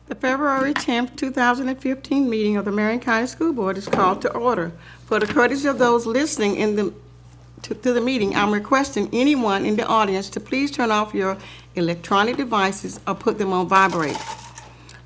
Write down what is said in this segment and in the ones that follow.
The February 10th, 2015 meeting of the Marion County School Board is called to order. For the courtesy of those listening to the meeting, I'm requesting anyone in the audience to please turn off your electronic devices or put them on vibrate.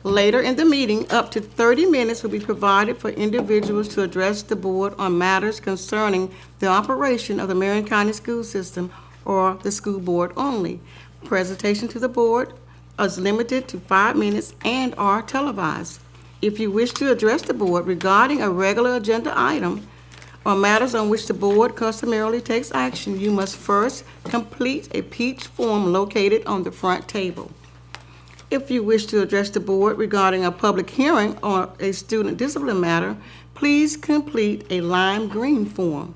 Later in the meeting, up to 30 minutes will be provided for individuals to address the board on matters concerning the operation of the Marion County school system or the school board only. Presentation to the board is limited to 5 minutes and are televised. If you wish to address the board regarding a regular agenda item or matters on which the board customarily takes action, you must first complete a peach form located on the front table. If you wish to address the board regarding a public hearing or a student discipline matter, please complete a lime green form.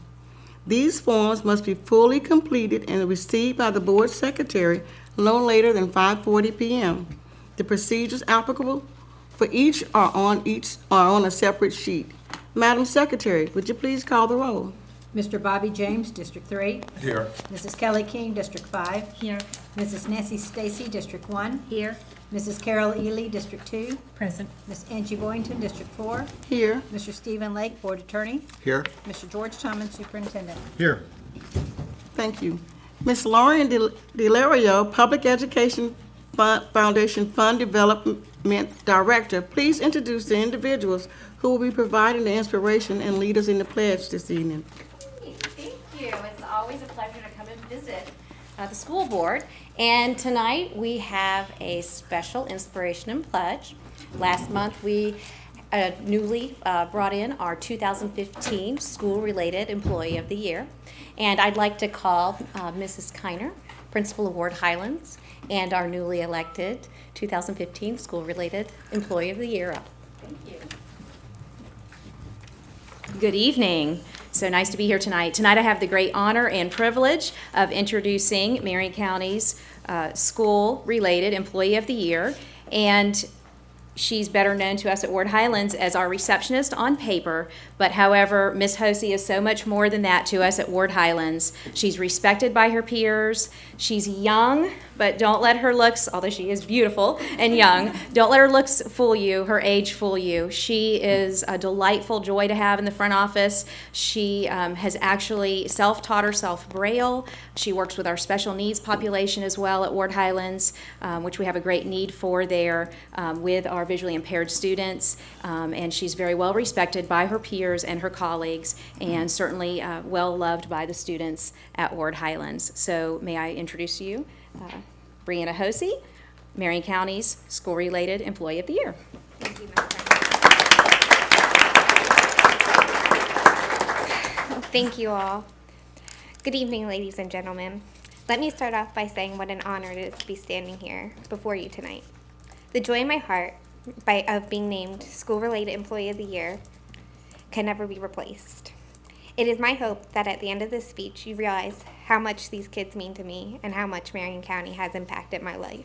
These forms must be fully completed and received by the board secretary no later than 5:40 p.m. The procedures applicable for each are on a separate sheet. Madam Secretary, would you please call the roll? Mr. Bobby James, District 3. Here. Mrs. Kelly King, District 5. Here. Mrs. Nancy Stacy, District 1. Here. Mrs. Carol Ely, District 2. Present. Ms. Angie Boynton, District 4. Here. Mr. Stephen Lake, Board Attorney. Here. Mr. George Tomlin, Superintendent. Here. Thank you. Ms. Lauren Delario, Public Education Foundation Fund Development Director, please introduce the individuals who will be providing the inspiration and lead us in the pledge this evening. Thank you. It's always a pleasure to come and visit the school board. And tonight we have a special inspiration and pledge. Last month we newly brought in our 2015 School-Related Employee of the Year. And I'd like to call Mrs. Kiner, Principal of Ward Highlands, and our newly elected 2015 School-Related Employee of the Year up. Thank you. Good evening. So nice to be here tonight. Tonight I have the great honor and privilege of introducing Marion County's School-Related Employee of the Year. And she's better known to us at Ward Highlands as our receptionist on paper, but however, Ms. Hosey is so much more than that to us at Ward Highlands. She's respected by her peers. She's young, but don't let her looks, although she is beautiful and young, don't let her looks fool you, her age fool you. She is a delightful joy to have in the front office. She has actually self-taught herself Braille. She works with our special needs population as well at Ward Highlands, which we have a great need for there with our visually impaired students. And she's very well respected by her peers and her colleagues, and certainly well loved by the students at Ward Highlands. So may I introduce you, Brianna Hosey, Marion County's School-Related Employee of the Year. Thank you, Ms. Thank you all. Good evening, ladies and gentlemen. Let me start off by saying what an honor it is to be standing here before you tonight. The joy in my heart of being named School-Related Employee of the Year can never be replaced. It is my hope that at the end of this speech you realize how much these kids mean to me and how much Marion County has impacted my life.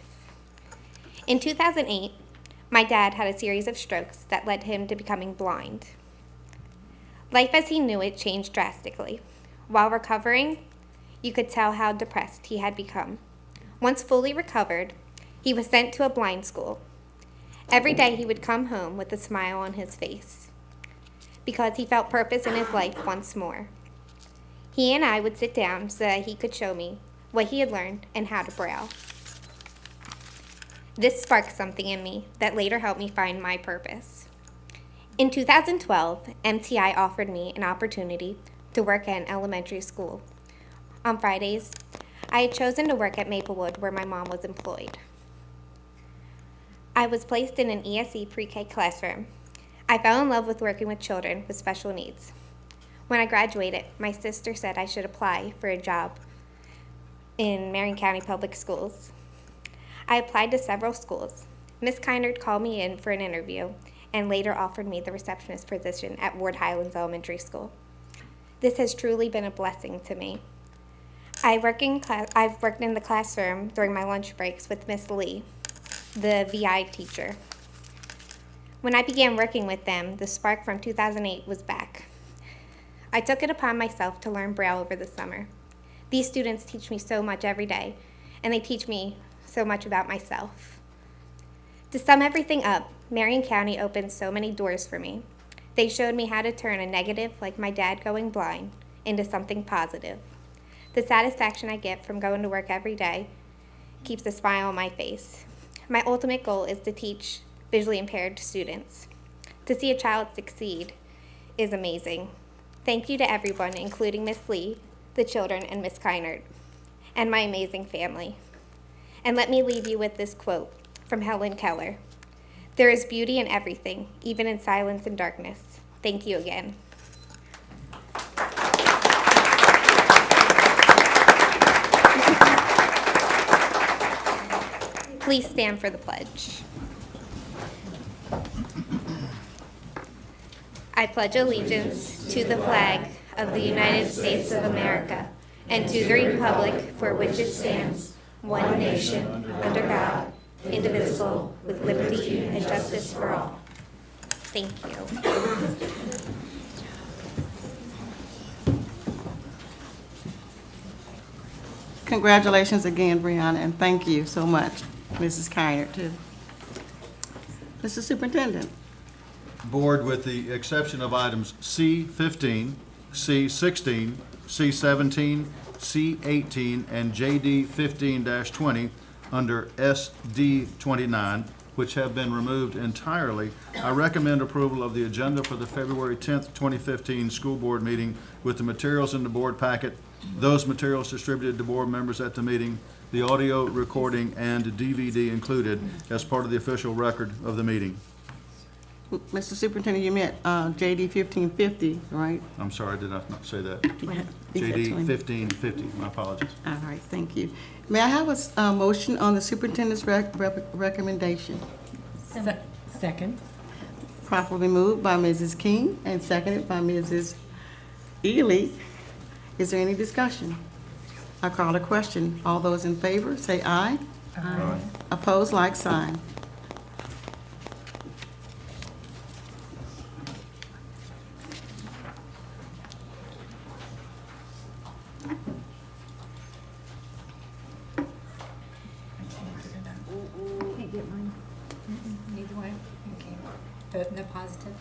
In 2008, my dad had a series of strokes that led him to becoming blind. Life as he knew it changed drastically. While recovering, you could tell how depressed he had become. Once fully recovered, he was sent to a blind school. Every day he would come home with a smile on his face because he felt purpose in his life once more. He and I would sit down so that he could show me what he had learned and how to Braille. This sparked something in me that later helped me find my purpose. In 2012, MTI offered me an opportunity to work at an elementary school. On Fridays, I had chosen to work at Maplewood where my mom was employed. I was placed in an ESE pre-K classroom. I fell in love with working with children with special needs. When I graduated, my sister said I should apply for a job in Marion County Public Schools. I applied to several schools. Ms. Kiner called me in for an interview and later offered me the receptionist position at Ward Highlands Elementary School. This has truly been a blessing to me. I've worked in the classroom during my lunch breaks with Miss Lee, the VI teacher. When I began working with them, the spark from 2008 was back. I took it upon myself to learn Braille over the summer. These students teach me so much every day, and they teach me so much about myself. To sum everything up, Marion County opened so many doors for me. They showed me how to turn a negative, like my dad going blind, into something positive. The satisfaction I get from going to work every day keeps a smile on my face. My ultimate goal is to teach visually impaired students. To see a child succeed is amazing. Thank you to everyone, including Miss Lee, the children, and Miss Keinert, and my amazing family. And let me leave you with this quote from Helen Keller. There is beauty in everything, even in silence and darkness. Thank you again. Please stand for the pledge. I pledge allegiance to the flag of the United States of America and to the republic for which it stands, one nation, under God, indivisible, with liberty and justice for all. Thank you. Congratulations again, Brianna, and thank you so much, Mrs. Kiner, too. Mr. Superintendent. Board, with the exception of items C15, C16, C17, C18, and JD 15-20 under SD 29, which have been removed entirely, I recommend approval of the agenda for the February 10th, 2015 school board meeting with the materials in the board packet, those materials distributed to board members at the meeting, the audio recording and DVD included as part of the official record of the meeting. Mr. Superintendent, you meant JD 1550, right? I'm sorry, did I not say that? You said JD 20. 1550, my apologies. All right, thank you. May I have a motion on the superintendent's recommendation? Second. Properly moved by Mrs. King and seconded by Mrs. Ely. Is there any discussion? I call a question. All those in favor, say aye. Aye. Opposed, like sign. Can't get mine. Neither one? Okay. But no positive?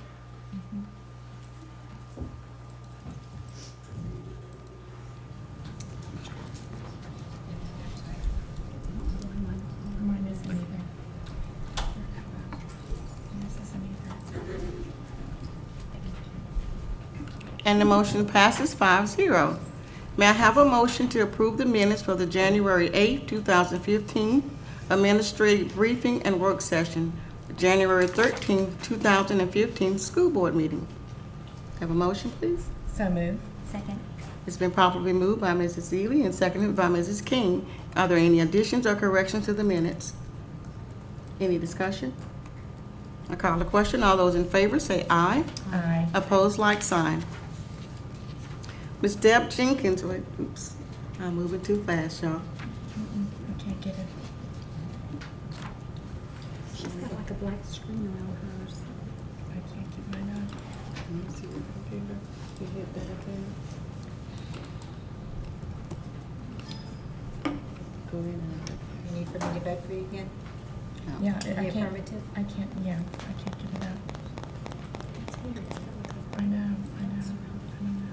Mine isn't either. This isn't either. And the motion passes 5-0. May I have a motion to approve the minutes for the January 8, 2015 administrative briefing and work session, January 13, 2015 school board meeting? Have a motion, please? So moved. Second. It's been properly moved by Mrs. Ely and seconded by Mrs. King. Are there any additions or corrections to the minutes? Any discussion? I call the question. All those in favor say aye. Aye. Opposed, like sign. Ms. Deb Jenkins, wait, oops, I'm moving too fast, y'all. I can't get it. She's got like a black screen around hers. I can't get mine on. You need for me to vote for you again? Yeah, The I can't. affirmative? I can't, yeah, I can't get it out. It's weird. It's got like a- I know, I don't know.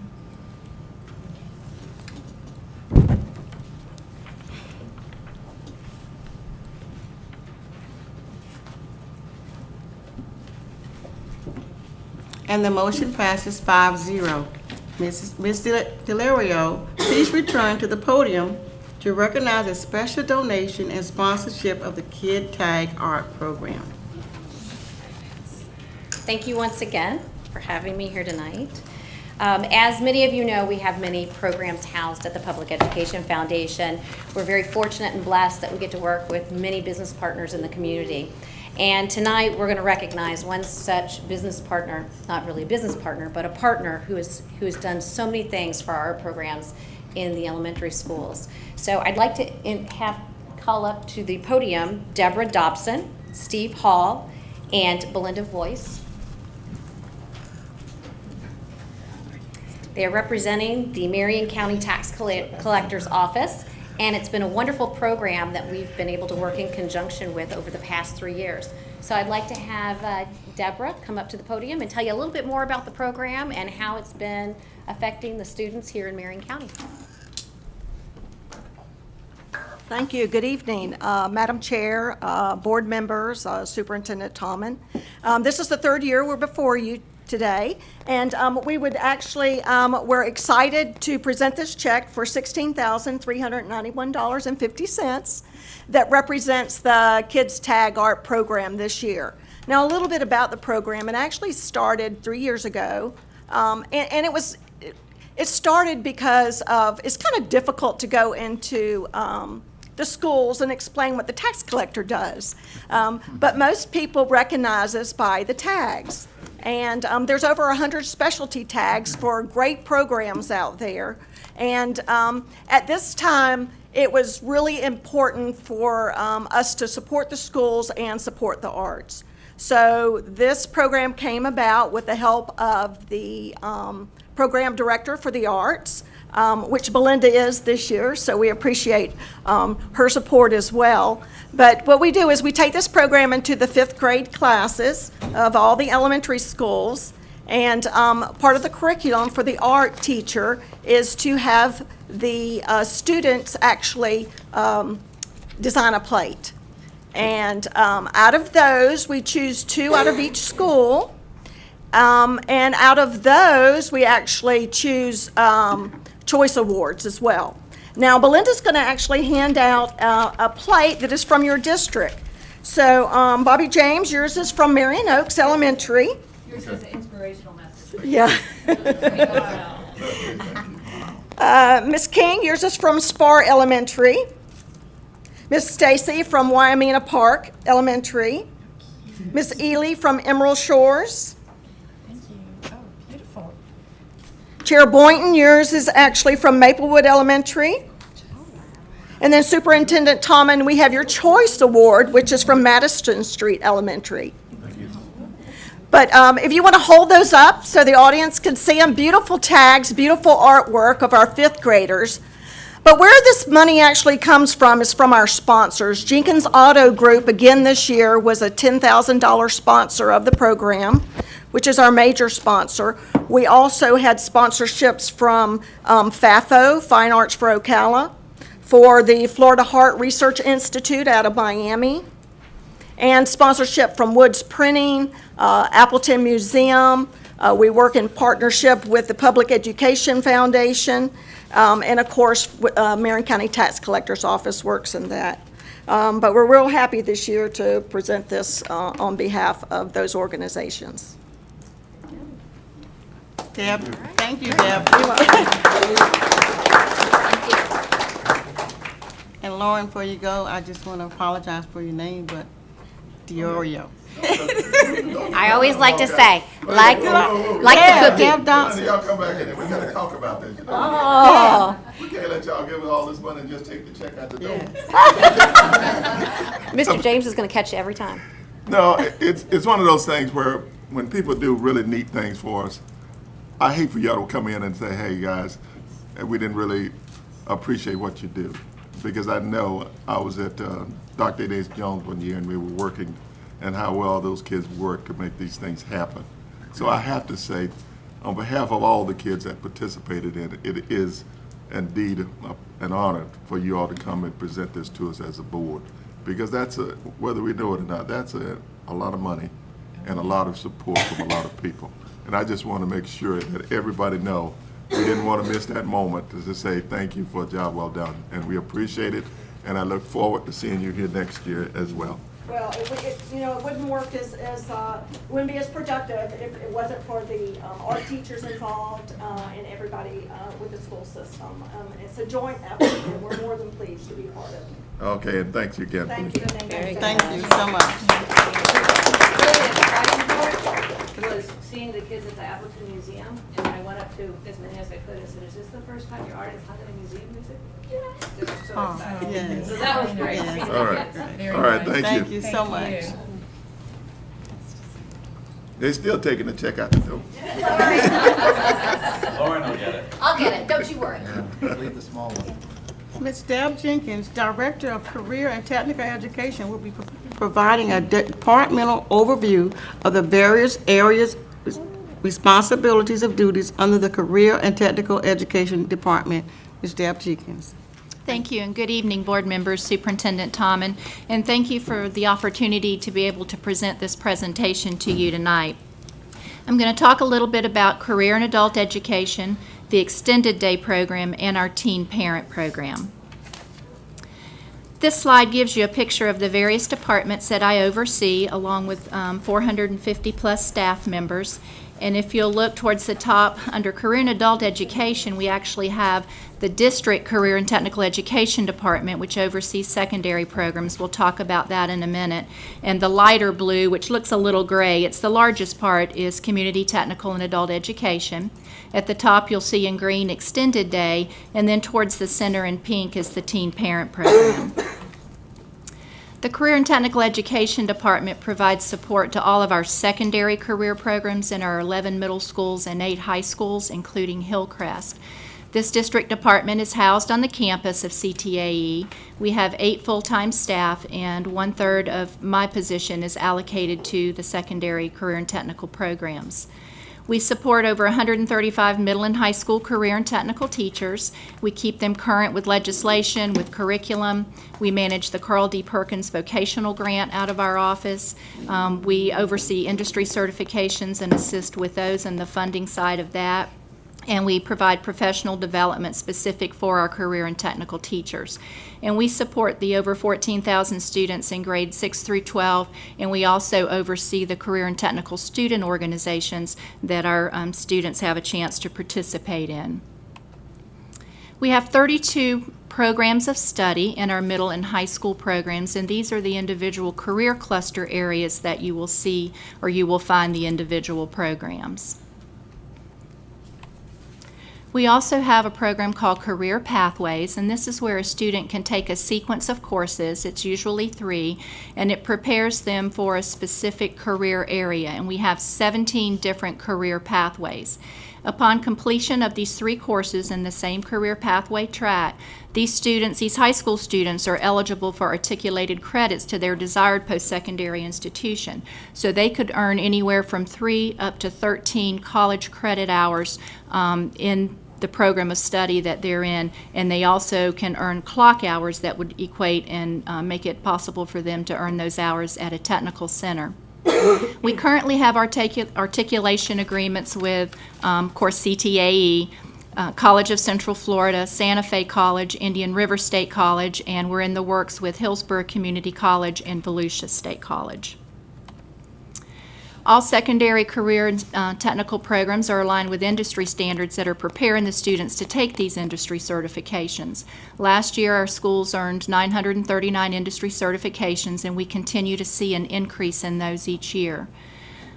And the motion passes 5-0. Ms. Delario, please return to the podium to recognize a special donation and sponsorship of the Kid Tag Art Program. Thank you once again for having me here tonight. As many of you know, we have many programs housed at the Public Education Foundation. We're very fortunate and blessed that we get to work with many business partners in the community. And tonight, we're going to recognize one such business partner, not really a business partner, but a partner who has done so many things for our programs in the elementary schools. So I'd like to call up to the podium Deborah Dobson, Steve Hall, and Belinda Voice. They are representing the Marion County Tax Collector's Office And it's been a wonderful program that we've been able to work in conjunction with over the past 3 years. So I'd like to have Deborah come up to the podium and tell you a little bit more about the program and how it's been affecting the students here in Marion County. Thank you. Good evening, Madam Chair, board members, Superintendent Tomlin. This is the third year we're before you today, and we would actually, we're excited to present this check for $16,391.50 that represents the Kids Tag Art program this year. Now, a little bit about the program. It actually started 3 years ago, and it started because of, it's kind of difficult to go into the schools and explain what the tax collector does. But most people recognize us by the tags. And there's over 100 specialty tags for great programs out there. And at this time, it was really important for us to support the schools and support the arts. So this program came about with the help of the program director for the arts, which Belinda is this year, so we appreciate her support as well. But what we do is we take this program into the 5th grade classes of all the elementary schools, and part of the curriculum for the art teacher is to have the students actually design a plate. And out of those, we choose 2 out of each school. And out of those, we actually choose choice awards as well. Now, Belinda's going to actually hand out a plate that is from your district. So, Bobby James, yours is from Marion Oaks Elementary. Yours is an inspirational message. Yeah. Miss King, yours is from Spar Elementary. Miss Stacy from Wyoming Park Elementary. Miss Ely from Emerald Shores. Thank you. Oh, beautiful. Chair Boynton, yours is actually from Maplewood Elementary. And then Superintendent Tomlin, we have your Choice Award, which is from Madison Street Elementary. But if you want to hold those up so the audience can see them, beautiful tags, beautiful artwork of our 5th graders. But where this money actually comes from is from our sponsors. Jenkins Auto Group, again this year, was a $10,000 sponsor of the program, which is our major sponsor. We also had sponsorships from FAFO, Fine Arts for Ocala, for the Florida Heart Research Institute out of Miami, and sponsorship from Woods Printing, Appleton Museum. We work in partnership with the Public Education Foundation, and of course, Marion County Tax Collector's Office works in that. But we're real happy this year to present this on behalf of those organizations. Deb, thank you, Deb. And Lauren, before you go, I just want to apologize for your name, but Diorio. I always like to say, like the cookie. Deb Dodson. Y'all come back in and we gotta talk about this. You know? Oh, We can't let y'all give us all this money and just take the check out the door. Mr. James is going to catch you every time. No, it's one of those things where when people do really neat things for us, I hate for y'all to come in and say, hey, guys, we didn't really appreciate what you do. Because I know I was at Dr. Adace Jones one year and we were working and how well those kids work to make these things happen. So I have to say, on behalf of all the kids that participated in it, it is indeed an honor for you all to come and present this to us as a board. Because that's, whether we know it or not, that's a lot of money and a lot of support from a lot of people. And I just want to make sure that everybody know we didn't want to miss that moment to just say thank you for a job well done. And we appreciate it, and I look forward to seeing you here next year as well. Well, it wouldn't work wouldn't be as productive if it wasn't for the art teachers involved and everybody with the school system. It's a joint effort, and we're more than pleased to be part of it. Okay, and thanks again. Thank you. Thank you so much. Really exciting part was seeing the kids at the Appleton Museum, and I went up to as many as I could and said, is this the first time your art is hung in a museum? They said, yes. They were so excited. Yes. So that was great. Yes. All right, Very all right, nice. thank you. Thank you so much. you. They're still taking the check out the door. Lauren will get it. I'll get it, don't you worry. Leave the small one. Ms. Deb Jenkins, Director of Career and Technical Education, will be providing a departmental overview of the various areas, responsibilities of duties under the Career and Technical Education Department. Ms. Deb Jenkins. Thank you, and good evening, board members, Superintendent Tommen, and thank you for the opportunity to be able to present this presentation to you tonight. I'm going to talk a little bit about career and adult education, the extended day program, and our teen parent program. This slide gives you a picture of the various departments that I oversee, along with 450 plus staff members. And if you'll look towards the top, under Career and Adult Education, we actually have the District Career and Technical Education Department, which oversees secondary programs. We'll talk about that in a minute. And the lighter blue, which looks a little gray, it's the largest part, is Community Technical and Adult Education. At the top, you'll see in green Extended Day, and then towards the center in pink is the Teen Parent Program. The Career and Technical Education Department provides support to all of our secondary career programs in our 11 middle schools and 8 high schools, including Hillcrest. This district department is housed on the campus of CTAE. We have 8 full-time staff, and 1/3 of my position is allocated to the secondary career and technical programs. We support over 135 middle and high school career and technical teachers. We keep them current with legislation, with curriculum. We manage the Carl D. Perkins Vocational Grant out of our office. We oversee industry certifications and assist with those and the funding side of that. And we provide professional development specific for our career and technical teachers. And we support the over 14,000 students in grades 6 through 12, and we also oversee the career and technical student organizations that our students have a chance to participate in. We have 32 programs of study in our middle and high school programs, and these are the individual career cluster areas that you will see or you will find the individual programs. We also have a program called Career Pathways, and this is where a student can take a sequence of courses, it's usually 3, and it prepares them for a specific career area, and we have 17 different career pathways. Upon completion of these 3 courses in the same career pathway track, these high school students are eligible for articulated credits to their desired post-secondary institution. So they could earn anywhere from 3 up to 13 college credit hours in the program of study that they're in, and they also can earn clock hours that would equate and make it possible for them to earn those hours at a technical center. We currently have articulation agreements with, of course, CTAE, College of Central Florida, Santa Fe College, Indian River State College, and we're in the works with Hillsborough Community College and Volusia State College. All secondary career and technical programs are aligned with industry standards that are preparing the students to take these industry certifications. Last year, our schools earned 939 industry certifications, and we continue to see an increase in those each year.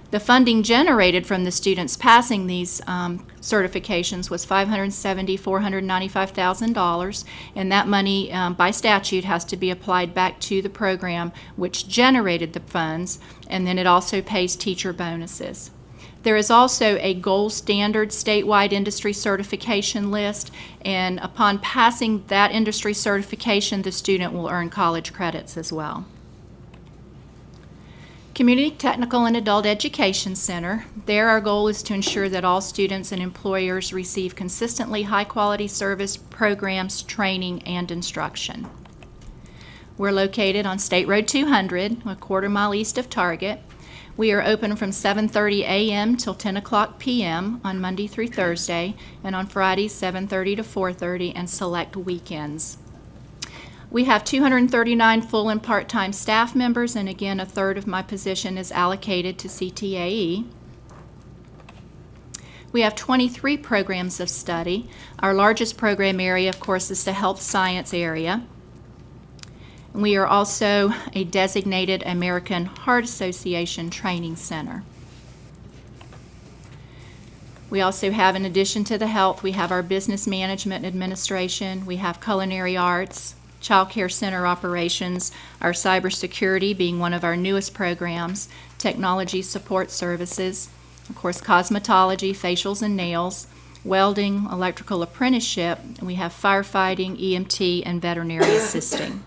The funding generated from the students passing these certifications was $495,000, and that money, by statute, has to be applied back to the program which generated the funds, and then it also pays teacher bonuses. There is also a gold standard statewide industry certification list, and upon passing that industry certification, the student will earn college credits as well. Community Technical and Adult Education Center. There, our goal is to ensure that all students and employers receive consistently high-quality service, programs, training, and instruction. We're located on State Road 200, a quarter-mile east of Target. We are open from 7:30 a.m. till 10 o'clock p.m. on Monday through Thursday, and on Fridays 7:30 to 4:30, and select weekends. We have 239 full and part-time staff members, and again, 1/3 of my position is allocated to CTAE. We have 23 programs of study. Our largest program area, of course, is the health science area. We are also a designated American Heart Association training center. We also have, in addition to the health, we have our business management and administration, we have culinary arts, child care center operations, our cybersecurity being one of our newest programs, technology support services, of course, cosmetology, facials and nails, welding, electrical apprenticeship, and we have firefighting, EMT, and veterinary assisting.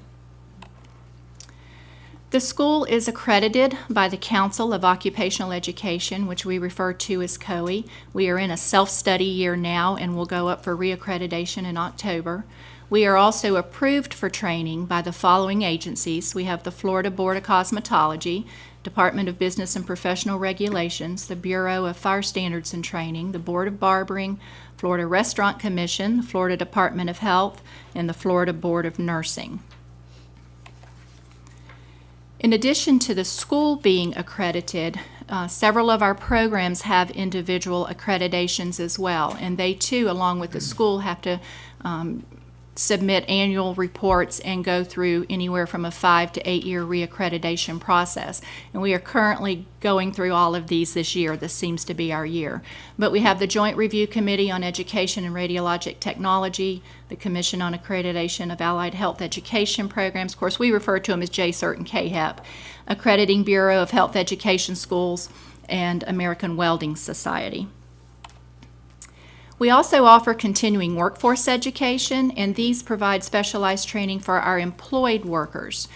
The school is accredited by the Council of Occupational Education, which we refer to as COE. We are in a self-study year now and will go up for reaccreditation in October. We are also approved for training by the following agencies. We have the Florida Board of Cosmetology, Department of Business and Professional Regulations, the Bureau of Fire Standards and Training, the Board of Barbering, Florida Restaurant Commission, the Florida Department of Health, and the Florida Board of Nursing. In addition to the school being accredited, several of our programs have individual accreditations as well, and they too, along with the school, have to submit annual reports and go through anywhere from a 5 to 8 year reaccreditation process. And we are currently going through all of these this year. This seems to be our year. But we have the Joint Review Committee on Education and Radiologic Technology, the Commission on Accreditation of Allied Health Education Programs. Of course, we refer to them as JCERT and KHEP, Accrediting Bureau of Health Education Schools, and American Welding Society. We also offer continuing workforce education, and these provide specialized training for our employed workers.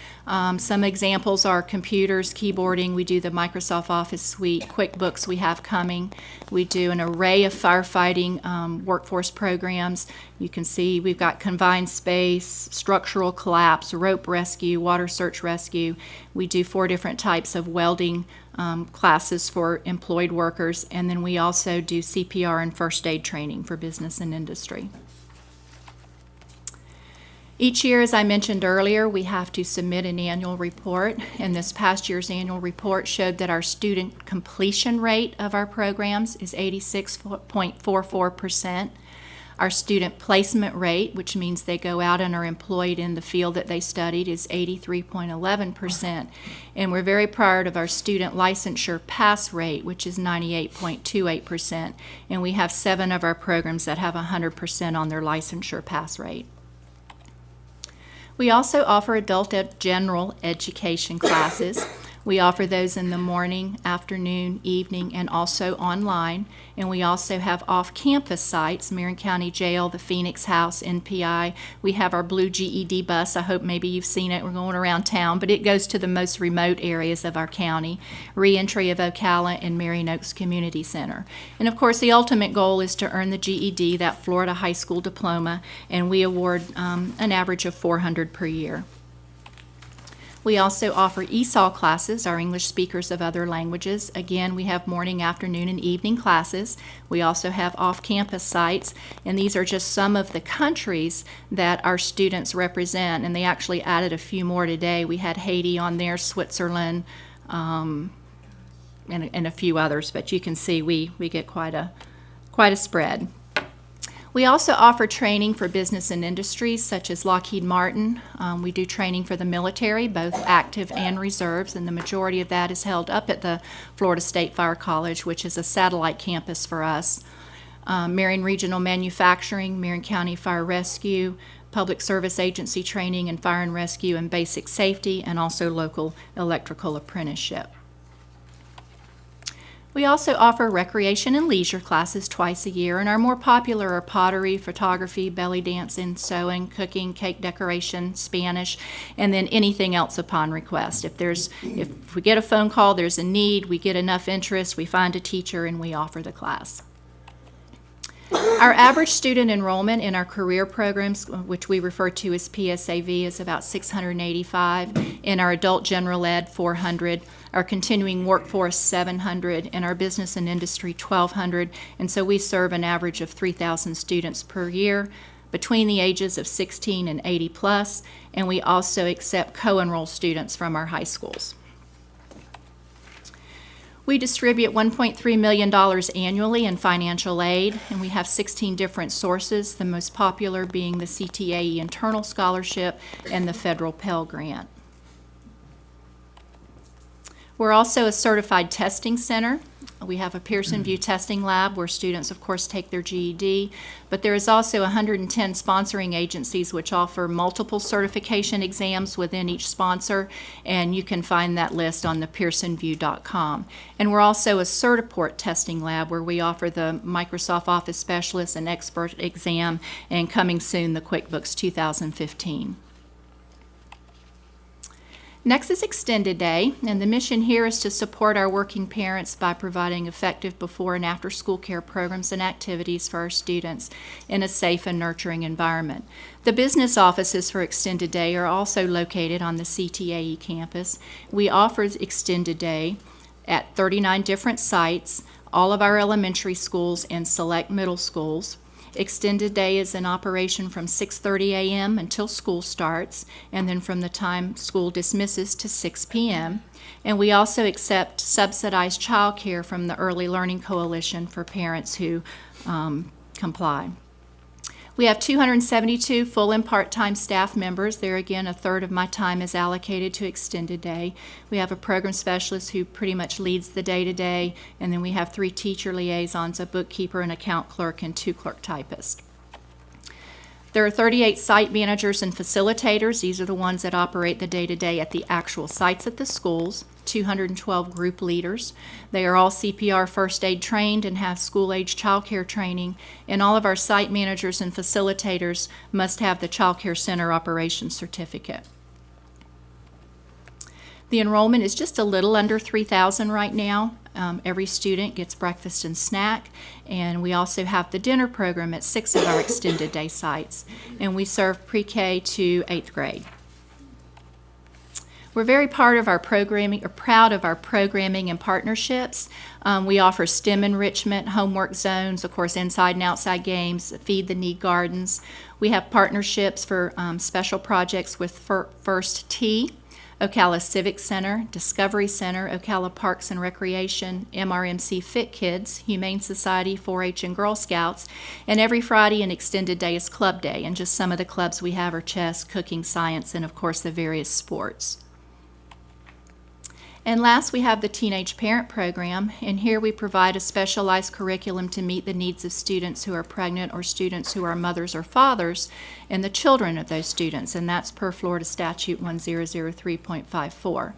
Some examples are computers, keyboarding. We do the Microsoft Office Suite, QuickBooks we have coming. We do an array of firefighting workforce programs. You can see we've got confined space, structural collapse, rope rescue, water search rescue. We do 4 different types of welding classes for employed workers, and then we also do CPR and first aid training for business and industry. Each year, as I mentioned earlier, we have to submit an annual report, and this past year's annual report showed that our student completion rate of our programs is 86.44%. Our student placement rate, which means they go out and are employed in the field that they studied, is 83.11%. And we're very proud of our student licensure pass rate, which is 98.28%. And we have 7 of our programs that have 100% on their licensure pass rate. We also offer adult general education classes. We offer those in the morning, afternoon, evening, and also online. And we also have off-campus sites, Marion County Jail, the Phoenix House, NPI. We have our blue GED bus. I hope maybe you've seen it. We're going around town, but it goes to the most remote areas of our county. Reentry of Ocala and Marion Oaks Community Center. And of course, the ultimate goal is to earn the GED, that Florida high school diploma, and we award an average of 400 per year. We also offer ESOL classes, our English speakers of other languages. Again, we have morning, afternoon, and evening classes. We also have off-campus sites, and these are just some of the countries that our students represent, and they actually added a few more today. We had Haiti on there, Switzerland, and a few others, but you can see we get quite a spread. We also offer training for business and industries such as Lockheed Martin. We do training for the military, both active and reserves, and the majority of that is held up at the Florida State Fire College, which is a satellite campus for us. Marion Regional Manufacturing, Marion County Fire Rescue, Public Service Agency training in fire and rescue and basic safety, and also local electrical apprenticeship. We also offer recreation and leisure classes twice a year, and our more popular are pottery, photography, belly dancing, sewing, cooking, cake decoration, Spanish, and then anything else upon request. If we get a phone call, there's a need, we get enough interest, we find a teacher, and we offer the class. Our average student enrollment in our career programs, which we refer to as PSAV, is about 685. In our adult general ed, 400. Our continuing workforce, 700. And our business and industry, 1,200. And so we serve an average of 3,000 students per year between the ages of 16 and 80 plus. And we also accept co-enrolled students from our high schools. We distribute $1.3 million annually in financial aid, and we have 16 different sources, the most popular being the CTAE Internal Scholarship and the Federal Pell Grant. We're also a certified testing center. We have a Pearson VUE testing lab where students, of course, take their GED, but there is also 110 sponsoring agencies which offer multiple certification exams within each sponsor, and you can find that list on the pearsonvue.com. And we're also a Certiport testing lab where we offer the Microsoft Office Specialist and Expert exam, and coming soon, the QuickBooks 2015. Next is Extended Day, and the mission here is to support our working parents by providing effective before and after school care programs and activities for our students in a safe and nurturing environment. The business offices for Extended Day are also located on the CTAE campus. We offer Extended Day at 39 different sites, all of our elementary schools and select middle schools. Extended Day is in operation from 6:30 a.m. until school starts, and then from the time school dismisses to 6 p.m. And we also accept subsidized childcare from the Early Learning Coalition for parents who comply. We have 272 full and part-time staff members. There again, a third of my time is allocated to Extended Day. We have a program specialist who pretty much leads the day-to-day, and then we have 3 teacher liaisons, a bookkeeper, an account clerk, and 2 clerk typists. There are 38 site managers and facilitators. These are the ones that operate the day-to-day at the actual sites at the schools. 212 group leaders. They are all CPR first aid trained and have school-age child care training, and all of our site managers and facilitators must have the Child Care Center Operations Certificate. The enrollment is just a little under 3,000 right now. Every student gets breakfast and snack, and we also have the dinner program at 6 of our Extended Day sites, and we serve pre-K to 8th grade. We're very proud of our programming and partnerships. We offer STEM enrichment, homework zones, of course, inside and outside games, Feed the Need gardens. We have partnerships for special projects with First Tee, Ocala Civic Center, Discovery Center, Ocala Parks and Recreation, MRMC Fit Kids, Humane Society, 4-H, and Girl Scouts. And every Friday and Extended Day is Club Day, and just some of the clubs we have are chess, cooking, science, and of course the various sports. And last, we have the Teenage Parent Program, and here we provide a specialized curriculum to meet the needs of students who are pregnant or students who are mothers or fathers and the children of those students, and that's per Florida Statute 1003.54.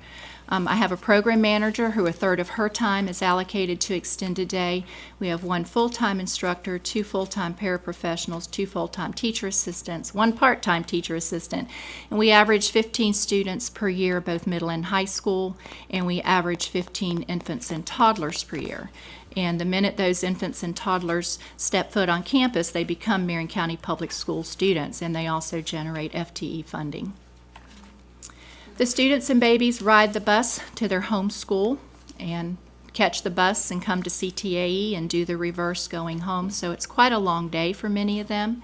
I have a program manager who a third of her time is allocated to Extended Day. We have 1 full-time instructor, 2 full-time paraprofessionals, 2 full-time teacher assistants, 1 part-time teacher assistant, and we average 15 students per year, both middle and high school, and we average 15 infants and toddlers per year. And the minute those infants and toddlers step foot on campus, they become Marion County Public School students, and they also generate FTE funding. The students and babies ride the bus to their home school and catch the bus and come to CTAE and do the reverse going home, so it's quite a long day for many of them.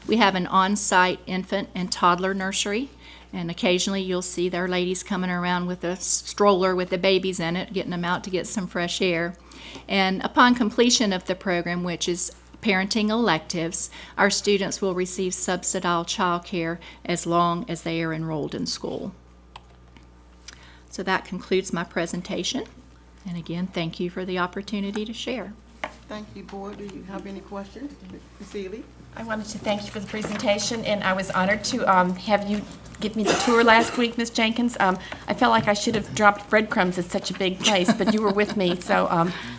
We have an on-site infant and toddler nursery, and occasionally you'll see their ladies coming around with a stroller with the babies in it, getting them out to get some fresh air. And upon completion of the program, which is parenting electives, our students will receive subsidized child care as long as they are enrolled in school. So that concludes my presentation. And again, thank you for the opportunity to share. Thank you, Board. Do you have any questions? Ms. Ely? I wanted to thank you for the presentation, and I was honored to have you give me the tour last week, Ms. Jenkins. I felt like I should have dropped breadcrumbs. It's such a big place, but you were with me, so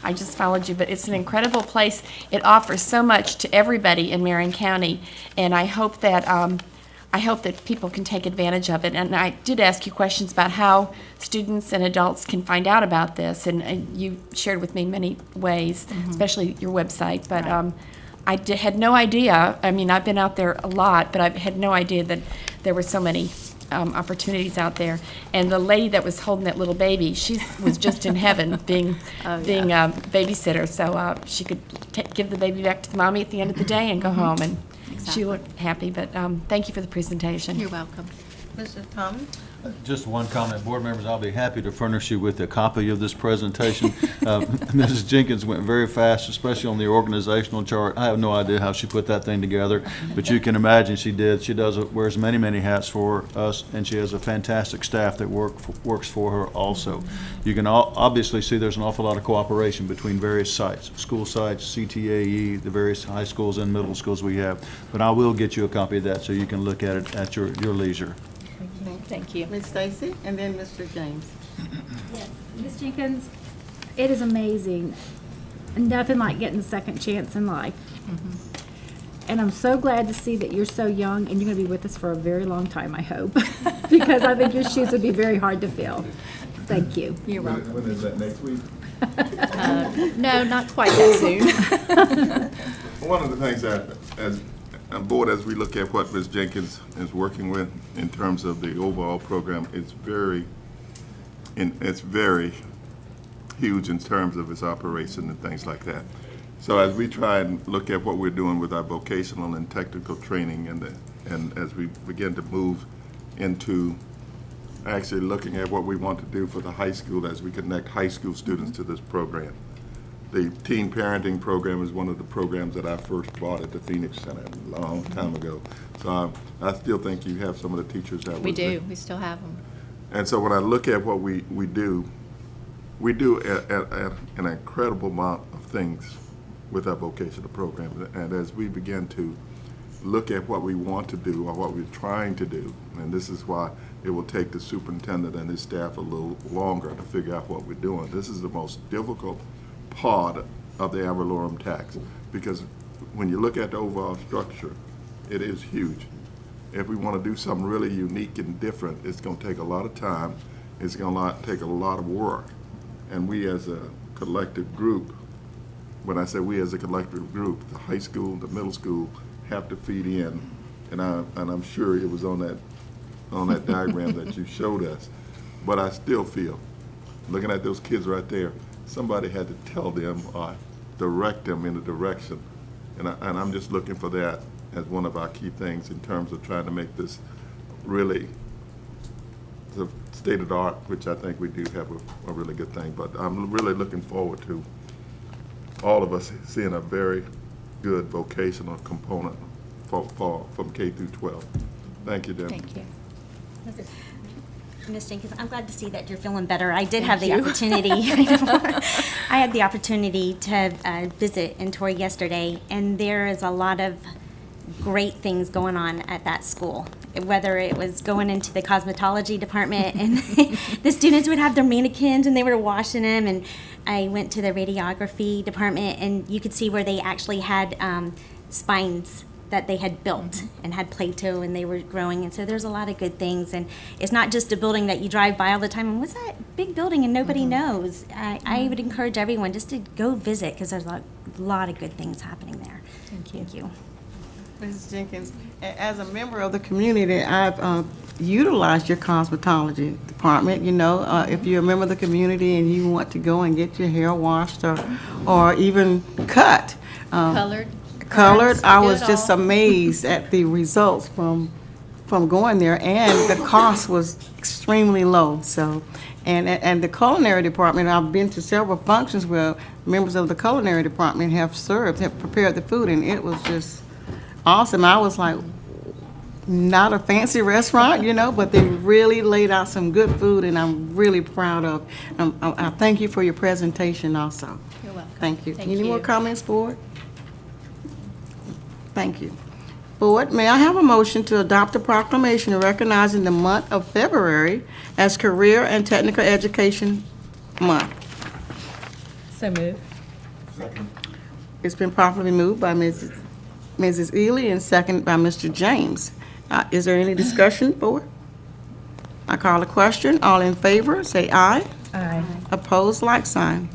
I just followed you. But it's an incredible place. It offers so much to everybody in Marion County, and I hope that people can take advantage of it. And I did ask you questions about how students and adults can find out about this, and you shared with me many ways, especially your website. But I had no idea. I mean, I've been out there a lot, but I had no idea that there were so many opportunities out there. And the lady that was holding that little baby, she was just in heaven being a babysitter. So she could give the baby back to the mommy at the end of the day and go home. And she looked happy. But thank you for the presentation. You're welcome. Mrs. Thomas? Just one comment, board members, I'll be happy to furnish you with a copy of this presentation. Mrs. Jenkins went very fast, especially on the organizational chart. I have no idea how she put that thing together, but you can imagine she did. She wears many, many hats for us, and she has a fantastic staff that works for her also. You can obviously see there's an awful lot of cooperation between various sites, school sites, CTAE, the various high schools and middle schools we have. But I will get you a copy of that so you can look at it at your leisure. Thank you. Ms. Stacy, and then Mr. James. Yes, Ms. Jenkins, it is amazing. Nothing like getting a second chance in life. And I'm so glad to see that you're so young and you're going to be with us for a very long time, I hope. Because I think your shoes would be very hard to fill. Thank you. You're welcome. When is that, next week? No, not quite that soon. One of the things that, as a board, as we look at what Ms. Jenkins is working with in terms of the overall program, it's very huge in terms of its operation and things like that. So as we try and look at what we're doing with our vocational and technical training, and as we begin to move into actually looking at what we want to do for the high school as we connect high school students to this program. The teen parenting program is one of the programs that I first brought at the Phoenix Center a long time ago. So I still think you have some of the teachers that We was do. there. We still have them. And so when I look at what we do an incredible amount of things with our vocational program. And as we begin to look at what we want to do or what we're trying to do, and this is why it will take the superintendent and his staff a little longer to figure out what we're doing. This is the most difficult part of the ad valorem tax, because when you look at the overall structure, it is huge. If we want to do something really unique and different, it's going to take a lot of time. It's going to take a lot of work. And we as a collective group, when I say we as a collective group, the high school, the middle school, have to feed in. And I'm sure it was on that diagram that you showed us. But I still feel, looking at those kids right there, somebody had to tell them or direct them in a direction. And I'm just looking for that as one of our key things in terms of trying to make this really the state of the art, which I think we do have a really good thing. But I'm really looking forward to all of us seeing a very good vocational component from K through 12. Thank you, Dan. Thank you. Ms. Jenkins, I'm glad to see that you're feeling better. I did have the opportunity. I had the opportunity to visit in Torrey yesterday, and there is a lot of great things going on at that school. Whether it was going into the cosmetology department and the students would have their mannequins and they were washing them, and I went to the radiography department and you could see where they actually had spines that they had built and had Play-Doh and they were growing. And so there's a lot of good things, and it's not just a building that you drive by all the time and what's that big building and nobody knows. I would encourage everyone just to go visit, because there's a lot of good things happening there. Thank you. Mrs. Jenkins, as a member of the community, I've utilized your cosmetology department. You know, if you're a member of the community and you want to go and get your hair washed or even cut. Colored. I was Did just all. amazed at the results from going there, and the cost was extremely low. So, and the culinary department, I've been to several functions where members of the culinary department have prepared the food, and it was just awesome. I was like, not a fancy restaurant, you know, but they really laid out some good food, and I'm really proud of. I thank you for your presentation also. You're welcome. Thank you. Thank Any more you. comments, board? Thank you. Board, may I have a motion to adopt a proclamation recognizing the month of February as Career and Technical Education Month? So moved. It's been properly moved by Mrs. Ely and seconded by Mr. James. Is there any discussion, board? I call a question. All in favor, say aye. Aye. Opposed, like sign.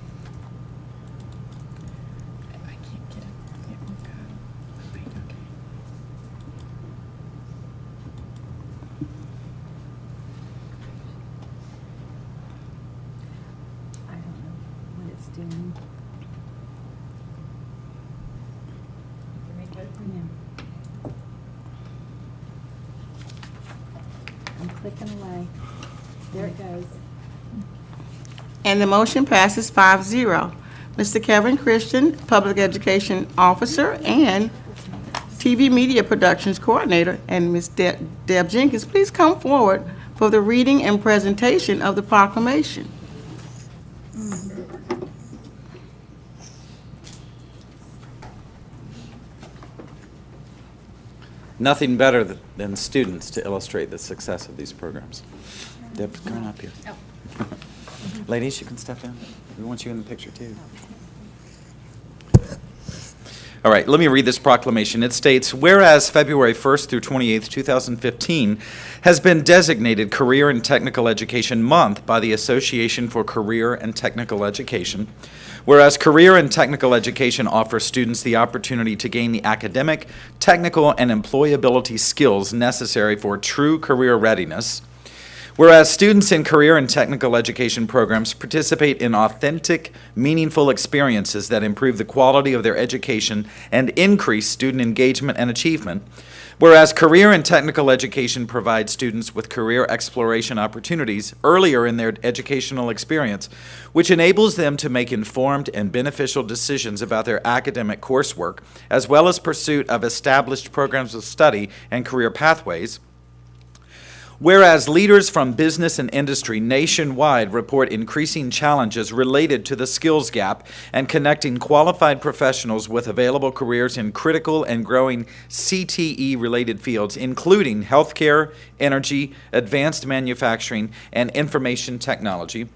I don't know what it's doing. Yeah. I'm clicking away. There it goes. And the motion passes 5-0. Mr. Kevin Christian, Public Education Officer and TV Media Productions Coordinator, and Ms. Deb Jenkins, please come forward for the reading and presentation of the proclamation. Nothing better than students to illustrate the success of these programs. Deb, come on up here. Ladies, you can step in. We want you in the picture too. All right, let me read this proclamation. It states, whereas February 1st through 28th, 2015 has been designated Career and Technical Education Month by the Association for Career and Technical Education, whereas Career and Technical Education offers students the opportunity to gain the academic, technical, and employability skills necessary for true career readiness, whereas students in career and technical education programs participate in authentic, meaningful experiences that improve the quality of their education and increase student engagement and achievement, whereas career and technical education provides students with career exploration opportunities earlier in their educational experience, which enables them to make informed and beneficial decisions about their academic coursework, as well as pursuit of established programs of study and career pathways, whereas leaders from business and industry nationwide report increasing challenges related to the skills gap and connecting qualified professionals with available careers in critical and growing CTE-related fields, including healthcare, energy, advanced manufacturing, and information technology.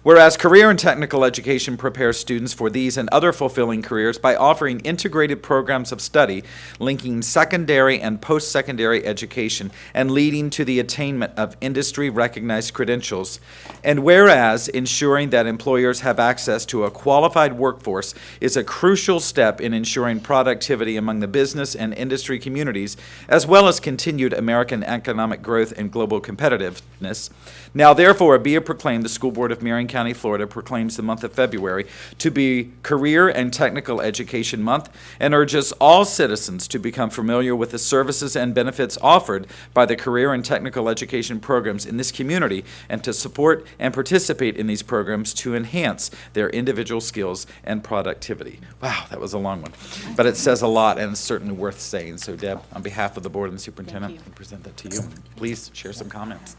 Whereas career and technical education prepares students for these and other fulfilling careers by offering integrated programs of study linking secondary and post-secondary education and leading to the attainment of industry-recognized credentials. And whereas ensuring that employers have access to a qualified workforce is a crucial step in ensuring productivity among the business and industry communities, as well as continued American economic growth and global competitiveness. Now therefore be it proclaimed, the School Board of Marion County, Florida proclaims the month of February to be Career and Technical Education Month and urges all citizens to become familiar with the services and benefits offered by the career and technical education programs in this community and to support and participate in these programs to enhance their individual skills and productivity. Wow, that was a long one, but it says a lot and it's certainly worth saying. So Deb, on behalf of the board and the superintendent, I present that to you. Please share some comments.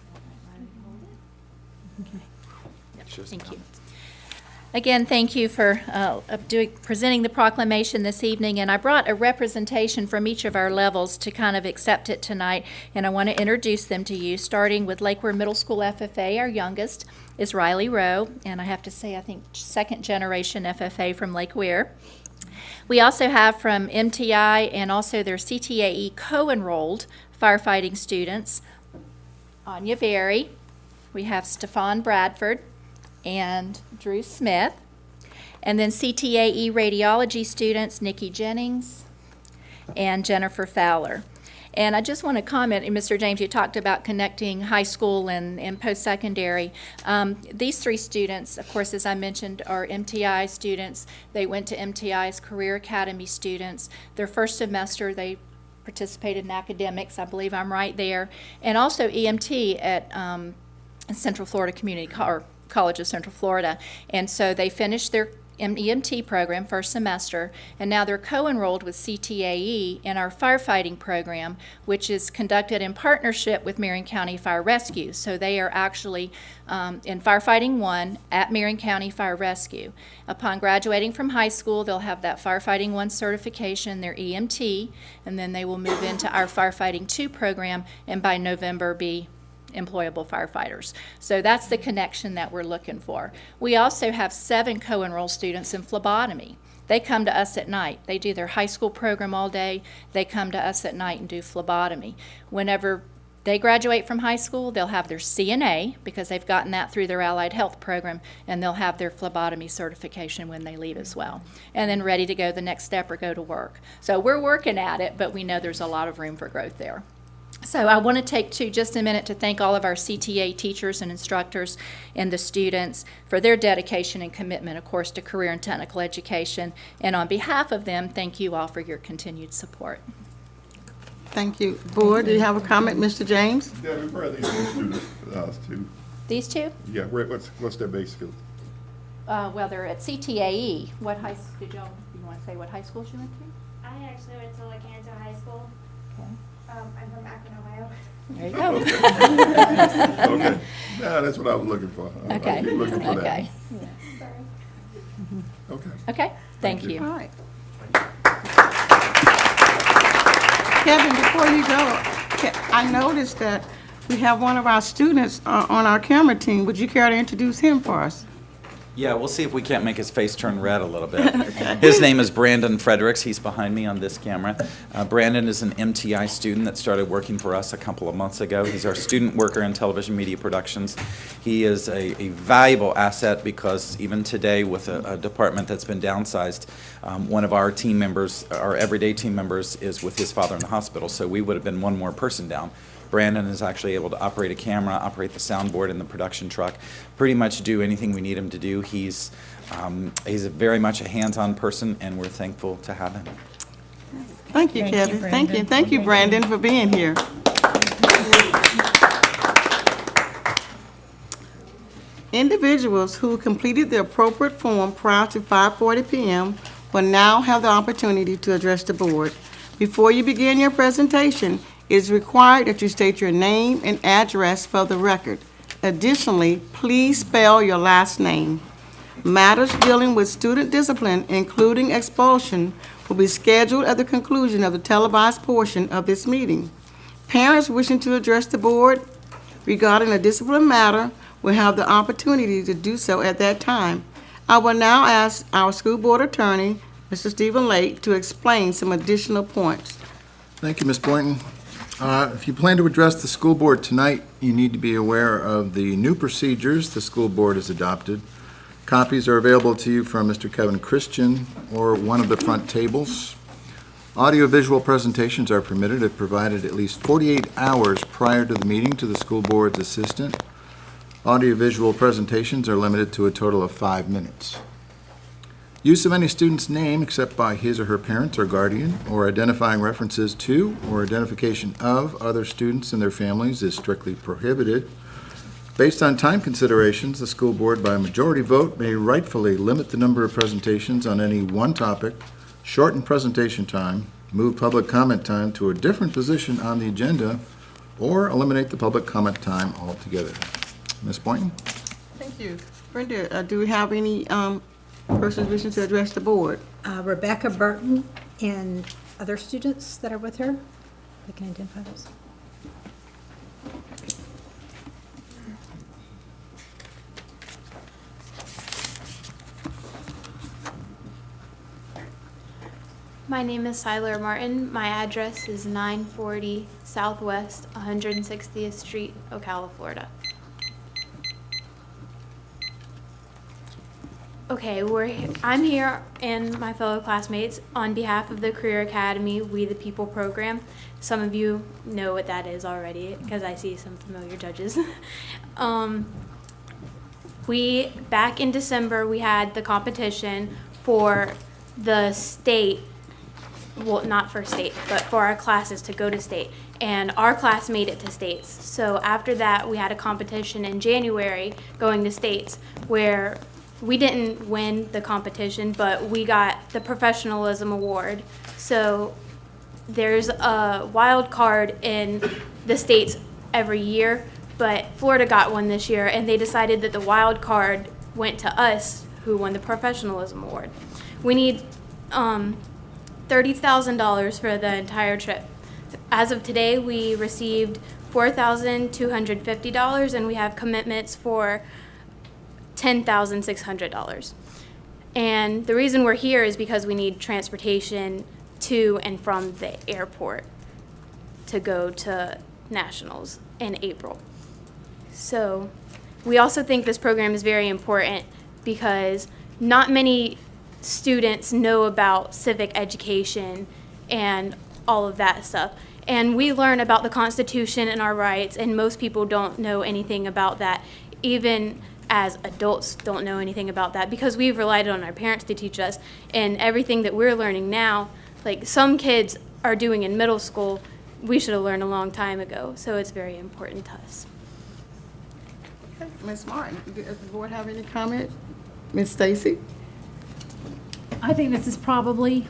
Thank you. Again, thank you for presenting the proclamation this evening, and I brought a representation from each of our levels to kind of accept it tonight, and I want to introduce them to you, starting with Lake Weir Middle School FFA. Our youngest is Riley Rowe, and I have to say, I think second generation FFA from Lake Weir. We also have from MTI and also their CTAE co-enrolled firefighting students, Anya Berry. We have Stefan Bradford and Drew Smith. And then CTAE radiology students, Nikki Jennings and Jennifer Fowler. And I just want to comment, and Mr. James, you talked about connecting high school and post-secondary. These three students, of course, as I mentioned, are MTI students. They went to MTI's Career Academy students. Their first semester, they participated in academics. I believe I'm right there. And also EMT at Central Florida Community College of Central Florida. And so they finished their EMT program first semester, and now they're co-enrolled with CTAE in our firefighting program, which is conducted in partnership with Marion County Fire Rescue. So they are actually in Firefighting 1 at Marion County Fire Rescue. Upon graduating from high school, they'll have that Firefighting 1 certification, their EMT, and then they will move into our Firefighting 2 program, and by November be employable firefighters. So that's the connection that we're looking for. We also have 7 co-enrolled students in phlebotomy. They come to us at night. They do their high school program all day. They come to us at night and do phlebotomy. Whenever they graduate from high school, they'll have their CNA because they've gotten that through their allied health program, and they'll have their phlebotomy certification when they leave as well. And then ready to go the next step or go to work. So we're working at it, but we know there's a lot of room for growth there. So I want to take just a minute to thank all of our CTA teachers and instructors and the students for their dedication and commitment, of course, to career and technical education. And on behalf of them, thank you all for your continued support. Thank you. Board, do you have a comment, Mr. James? Debbie, where are these new students to These two? Yeah, what's their base school? Well, they're at CTAE. What high, did y'all, you want to say what high schools you went to? I actually went to Lecanto High School. Okay. I'm from Akron, Ohio. There you go. Okay, yeah, that's what I was looking for. I Okay, keep looking for that. okay, Okay. okay, thank you. you. All right. Kevin, before you go, I noticed that we have one of our students on our camera team. Would you care to introduce him for us? Yeah, we'll see if we can't make his face turn red a little bit. His name is Brandon Fredericks. He's behind me on this camera. Brandon is an MTI student that started working for us a couple of months ago. He's our student worker in television media productions. He is a valuable asset because even today with a department that's been downsized, one of our team members, our everyday team members, is with his father in the hospital, so we would have been one more person down. Brandon is actually able to operate a camera, operate the soundboard in the production truck, pretty much do anything we need him to do. He's very much a hands-on person, and we're thankful to have him. Thank you, Kevin. Thank you. Thank you, Brandon, for being here. Individuals who completed the appropriate form prior to 5:40 p.m. will now have the opportunity to address the board. Before you begin your presentation, it is required that you state your name and address for the record. Additionally, please spell your last name. Matters dealing with student discipline, including expulsion, will be scheduled at the conclusion of the televised portion of this meeting. Parents wishing to address the board regarding a discipline matter will have the opportunity to do so at that time. I will now ask our school board attorney, Mr. Stephen Lake, to explain some additional points. Thank you, Ms. Boynton. If you plan to address the school board tonight, you need to be aware of the new procedures the school board has adopted. Copies are available to you from Mr. Kevin Christian or one of the front tables. Audio-visual presentations are permitted if provided at least 48 hours prior to the meeting to the school board's assistant. Audio-visual presentations are limited to a total of 5 minutes. Use of any student's name except by his or her parents or guardian, or identifying references to or identification of other students and their families is strictly prohibited. Based on time considerations, the school board by a majority vote may rightfully limit the number of presentations on any one topic, shorten presentation time, move public comment time to a different position on the agenda, or eliminate the public comment time altogether. Ms. Boynton? Thank you. Brenda, do we have any persons wishing to address the board? Rebecca Burton and other students that are with her. They can identify those. My name is Siler Martin. My address is 940 Southwest 160th Street, Ocala, Florida. Okay, I'm here and my fellow classmates on behalf of the Career Academy We the People program. Some of you know what that is already because I see some familiar judges. Back in December, we had the competition for the state, well, not for state, but for our classes to go to state. And our class made it to states. So after that, we had a competition in January going to states where we didn't win the competition, but we got the professionalism award. So there's a wild card in the states every year, but Florida got one this year, and they decided that the wild card went to us, who won the professionalism award. We need $30,000 for the entire trip. As of today, we received $4,250, and we have commitments for $10,600. And the reason we're here is because we need transportation to and from the airport to go to nationals in April. So we also think this program is very important because not many students know about civic education and all of that stuff. And we learn about the Constitution and our rights, and most people don't know anything about that. Even as adults don't know anything about that because we've relied on our parents to teach us, and everything that we're learning now, like some kids are doing in middle school, we should have learned a long time ago. So it's very important to us. Ms. Martin, does the board have any comment? Ms. Stacy? I think this is probably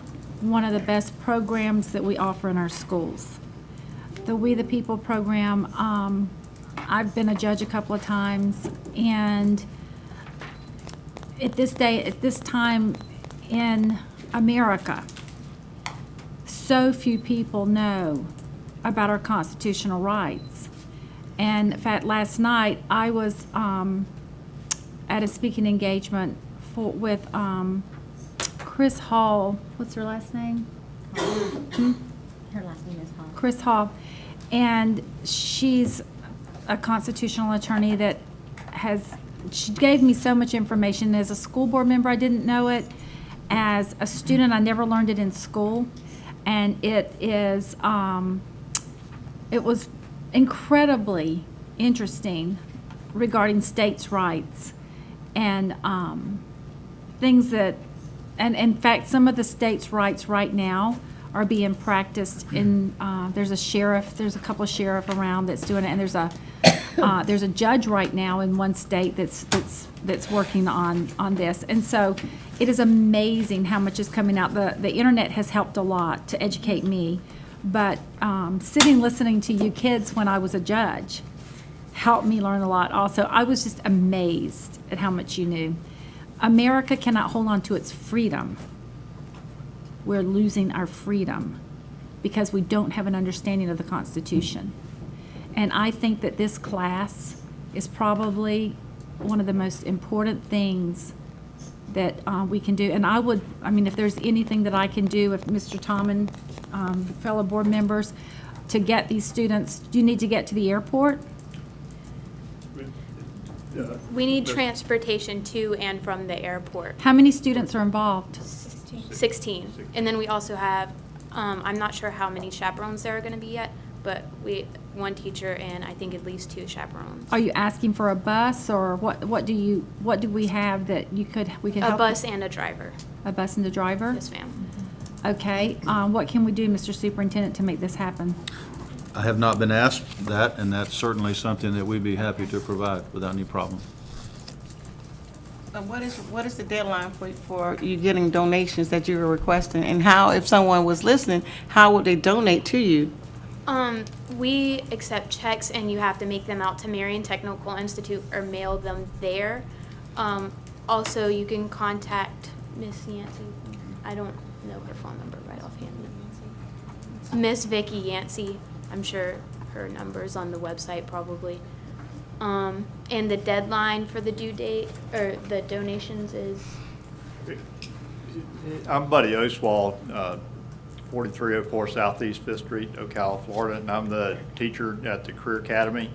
one of the best programs that we offer in our schools. The We the People program, I've been a judge a couple of times, and at this time in America, so few people know about our constitutional rights. And in fact, last night, I was at a speaking engagement with Chris Hall. What's her last name? Her last name is Hall. Chris Hall. And she's a constitutional attorney that she gave me so much information. As a school board member, I didn't know it. As a student, I never learned it in school. And it was incredibly interesting regarding states' rights and things that, and in fact, some of the states' rights right now are being practiced in, there's a couple of sheriff around that's doing it, and there's a judge right now in one state that's working on this. And so it is amazing how much is coming out. The internet has helped a lot to educate me, but sitting listening to you kids when I was a judge helped me learn a lot also. I was just amazed at how much you knew. America cannot hold on to its freedom. We're losing our freedom because we don't have an understanding of the Constitution. And I think that this class is probably one of the most important things that we can do. And if there's anything that I can do, if Mr. Tomlin, fellow board members, to get these students, do you need to get to the airport? We need transportation to and from the airport. How many students are involved? 16. And then we also have, I'm not sure how many chaperones there are going to be yet, but one teacher and I think at least 2 chaperones. Are you asking for a bus, or what do we have that we could help? A bus and a driver. A bus and a driver? Yes, ma'am. Okay, what can we do, Mr. Superintendent, to make this happen? I have not been asked that, and that's certainly something that we'd be happy to provide without any problem. What is the deadline for you getting donations that you were requesting? And how, if someone was listening, how would they donate to you? We accept checks and you have to make them out to Marion Technical Institute or mail them there. Also, you can contact Miss Yancey. I don't know her phone number right offhand. Miss Vicki Yancey. I'm sure her number's on the website probably. And the deadline for the due date or the donations is? I'm Buddy Oswald, 4304 Southeast 5th Street, Ocala, Florida, and I'm the teacher at the Career Academy.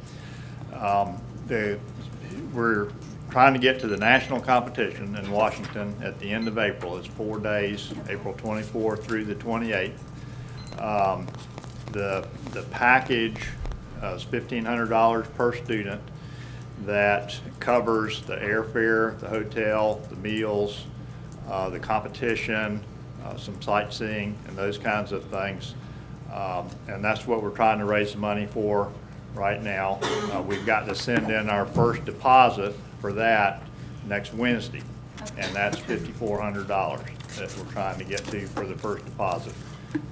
We're trying to get to the national competition in Washington at the end of April. It's 4 days, April 24th through the 28th. The package is $1,500 per student that covers the airfare, the hotel, the meals, the competition, some sightseeing, and those kinds of things. And that's what we're trying to raise the money for right now. We've got to send in our first deposit for that next Wednesday, and that's $5,400 that we're trying to get to for the first deposit,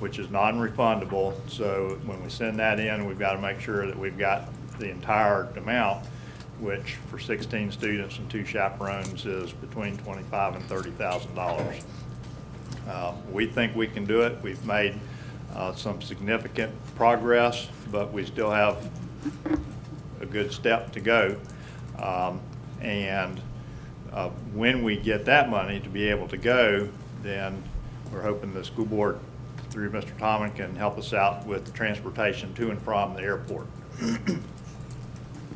which is non-refundable. So when we send that in, we've got to make sure that we've got the entire amount, which for 16 students and 2 chaperones is between $25,000 and $30,000. We think we can do it. We've made some significant progress, but we still have a good step to go. When we get that money to be able to go, then we're hoping the school board through Mr. Tomlin can help us out with the transportation to and from the airport.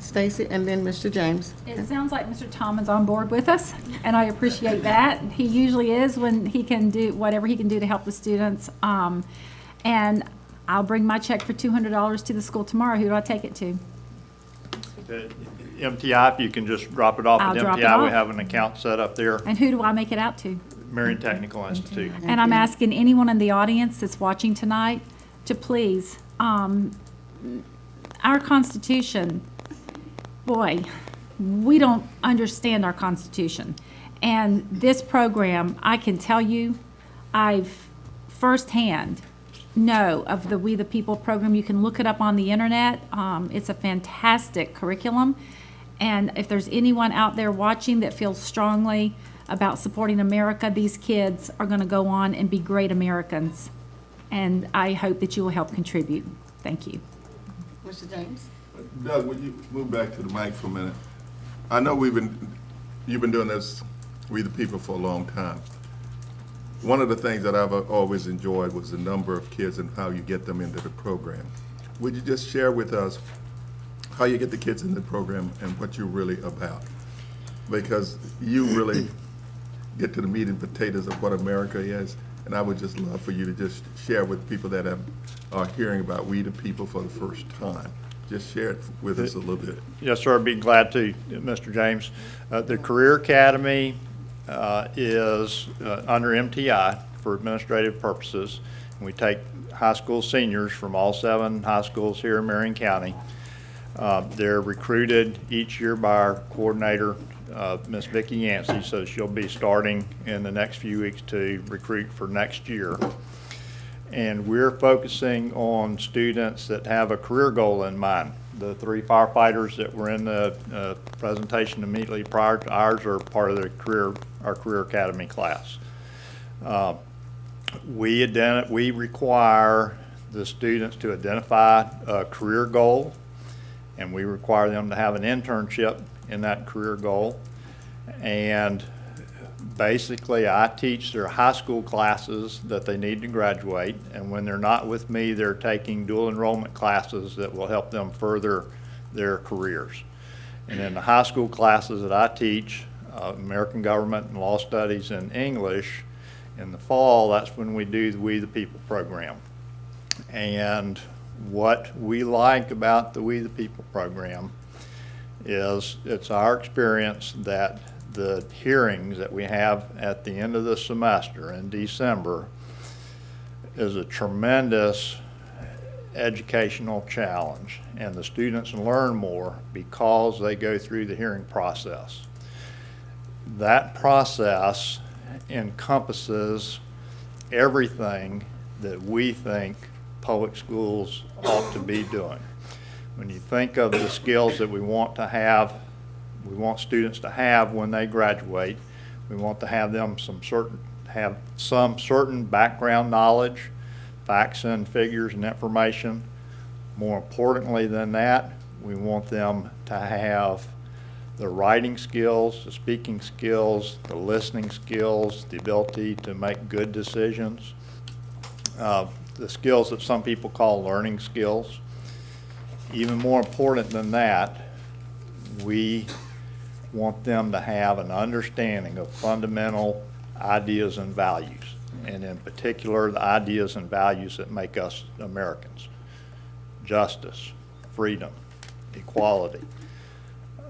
Stacy, and then Mr. James. It sounds like Mr. Tomlin's on board with us, and I appreciate that. He usually is when he can do whatever he can do to help the students. And I'll bring my check for $200 to the school tomorrow. Who do I take it to? The MTI, if you can just drop it off I'll at drop it MTI, we off. have an account set up there, And who do I make it out to? Marion Technical Institute. And I'm asking anyone in the audience that's watching tonight to please, our Constitution, boy, we don't understand our Constitution. And this program, I can tell you, I've firsthand know of the We the People program. You can look it up on the internet. It's a fantastic curriculum. And if there's anyone out there watching that feels strongly about supporting America, these kids are going to go on and be great Americans. And I hope that you will help contribute. Thank you. Mr. James? Doug, would you move back to the mic for a minute? I know you've been doing this, We the People, for a long time. One of the things that I've always enjoyed was the number of kids and how you get them into the program. Would you just share with us how you get the kids in the program and what you're really about? Because you really get to the meat and potatoes of what America is, and I would just love for you to just share with people that are hearing about We the People for the first time. Just share it with us a little bit. Yes, sir, I'd be glad to, Mr. James. The Career Academy is under MTI for administrative purposes. We take high school seniors from all 7 high schools here in Marion County. They're recruited each year by our coordinator, Miss Vicki Yancey, so she'll be starting in the next few weeks to recruit for next year. And we're focusing on students that have a career goal in mind. The 3 firefighters that were in the presentation immediately prior to ours are part of our Career Academy class. We require the students to identify a career goal, and we require them to have an internship in that career goal. And basically, I teach their high school classes that they need to graduate, and when they're not with me, they're taking dual enrollment classes that will help them further their careers. And in the high school classes that I teach, American Government and Law Studies and English, in the fall, that's when we do the We the People program. And what we like about the We the People program is it's our experience that the hearings that we have at the end of the semester in December is a tremendous educational challenge, and the students learn more because they go through the hearing process. That process encompasses everything that we think public schools ought to be doing. When you think of the skills that we want students to have when they graduate, we want to have them have some certain background knowledge, facts and figures and information. More importantly than that, we want them to have the writing skills, the speaking skills, the listening skills, the ability to make good decisions, the skills that some people call learning skills. Even more important than that, we want them to have an understanding of fundamental ideas and values, and in particular, the ideas and values that make us Americans: justice, freedom, equality.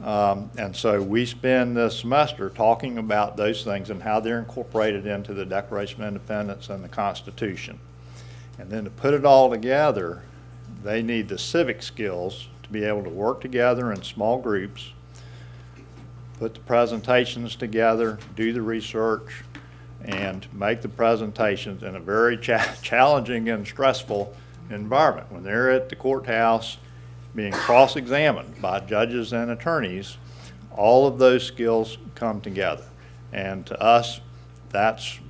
And so we spend this semester talking about those things and how they're incorporated into the Declaration of Independence and the Constitution. And then to put it all together, they need the civic skills to be able to work together in small groups, put the presentations together, do the research, and make the presentations in a very challenging and stressful environment. When they're at the courthouse being cross-examined by judges and attorneys, all of those skills come together. And to us, that's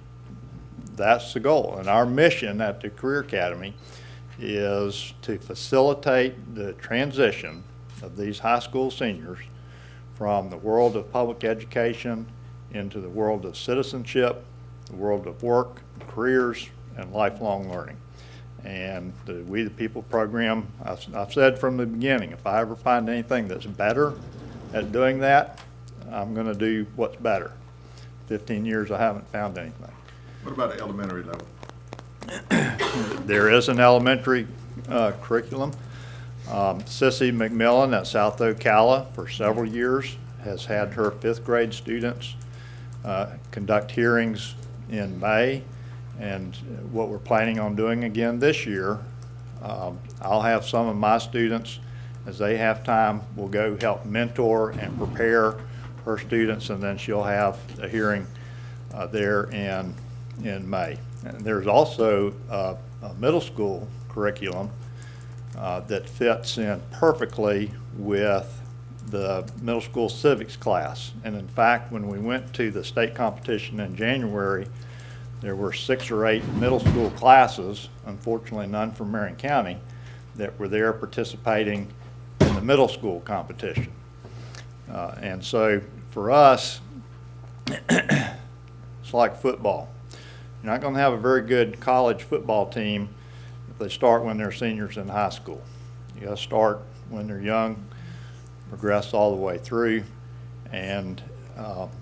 the goal. And our mission at the Career Academy is to facilitate the transition of these high school seniors from the world of public education into the world of citizenship, the world of work, careers, and lifelong learning. And the We the People program, I've said from the beginning, if I ever find anything that's better at doing that, I'm going to do what's better. 15 years, I haven't found anything. What about the elementary level? There is an elementary curriculum. Sissy McMillan at South Ocala for several years has had her 5th grade students conduct hearings in May, and what we're planning on doing again this year, I'll have some of my students as they have time, will go help mentor and prepare her students, and then she'll have a hearing there in May. And there's also a middle school curriculum that fits in perfectly with the middle school civics class. And in fact, when we went to the state competition in January, there were 6 or 8 middle school classes, unfortunately none from Marion County, that were there participating in the middle school competition. And so for us, it's like football. You're not going to have a very good college football team if they start when they're seniors in high school. You got to start when they're young, progress all the way through, and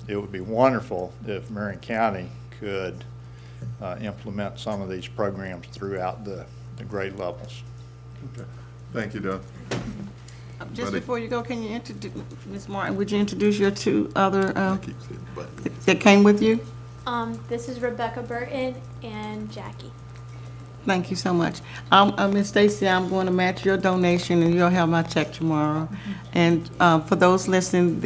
it would be wonderful if Marion County could implement some of these programs throughout the grade levels. Okay. Thank you, Doug. Just Buddy. before you go, can you introduce, Ms. Martin, would you introduce your 2 other that came with you? This is Rebecca Burton and Jackie. Thank you so much. Ms. Stacy, I'm going to match your donation, and you'll have my check tomorrow. And for those listening,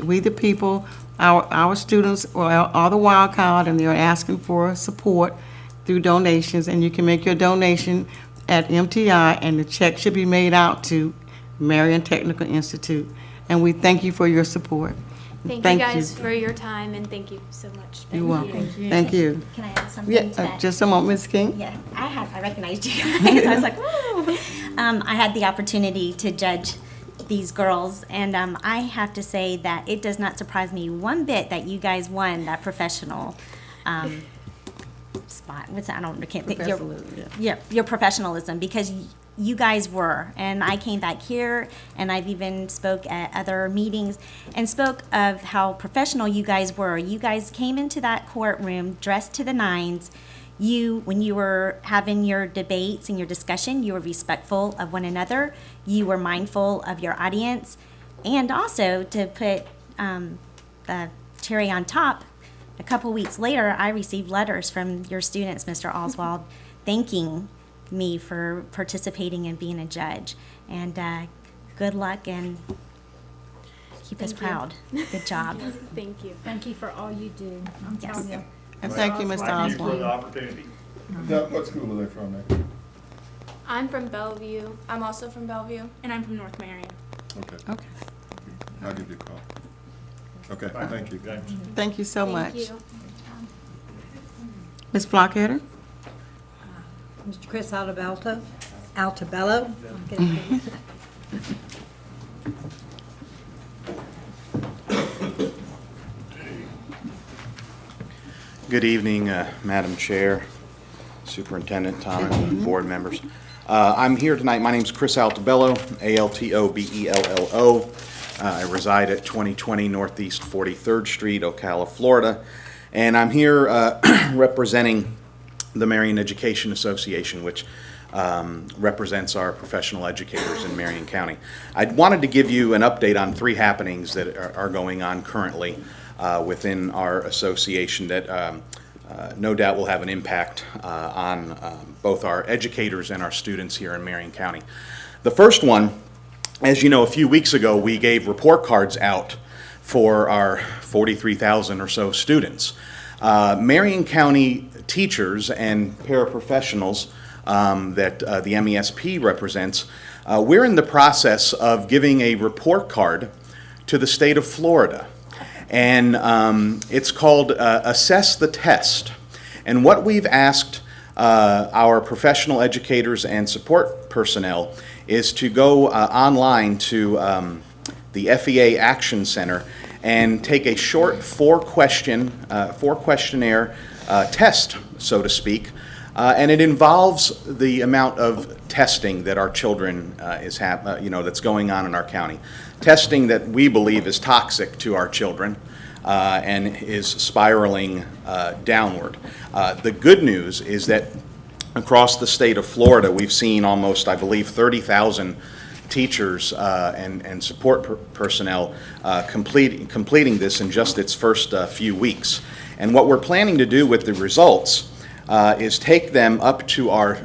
We the People, our students are the wild card, and they're asking for support through donations, and you can make your donation at MTI, and the check should be made out to Marion Technical Institute. And we thank you for your support. Thank you guys for your time, and thank you so much. You're welcome. Thank you. Can I add something Yeah, to that? just a moment, Ms. King. Yeah, I recognized you guys. I was like, woo! I had the opportunity to judge these girls, and I have to say that it does not surprise me one bit that you guys won that professional spot. What's that? I can't think. Your professionalism, because you guys were, and I came back here, and I've even spoke at other meetings and spoke of how professional you guys were. You guys came into that courtroom dressed to the nines. When you were having your debates and your discussion, you were respectful of one another. You were mindful of your audience, and also to put the cherry on top, a couple weeks later, I received letters from your students, Mr. Oswald, thanking me for participating and being a judge. And good luck, and keep us proud. Good job. Thank you. Thank you for all you do. I'm Yes. telling you. And thank you, Mr. Thank you for the Oswald. opportunity. Doug, what school are they from there? I'm from Bellevue. I'm also from Bellevue, and I'm from North Marion. Okay. Okay. I'll give you a call. Okay, thank you. Thank you so much. Thank you. Ms. Flockeder? Mr. Chris Altabello. Good evening, Madam Chair, Superintendent Tom, and board members. I'm here tonight. My name's Chris Altabello, Altobello. I reside at 2020 Northeast 43rd Street, Ocala, Florida. And I'm here representing the Marion Education Association, which represents our professional educators in Marion County. I wanted to give you an update on 3 happenings that are going on currently within our association that no doubt will have an impact on both our educators and our students here in Marion County. The first one, as you know, a few weeks ago we gave report cards out for our 43,000 or so students. Marion County teachers and paraprofessionals that the MESP represents, we're in the process of giving a report card to the state of Florida. And it's called Assess the Test. And what we've asked our professional educators and support personnel is to go online to the FEA Action Center and take a short 4-questionnaire test, so to speak. And it involves the amount of testing that our children that's going on in our county. Testing that we believe is toxic to our children and is spiraling downward. The good news is that across the state of Florida, we've seen almost, I believe, 30,000 teachers and support personnel completing this in just its first few weeks. And what we're planning to do with the results is take them up to our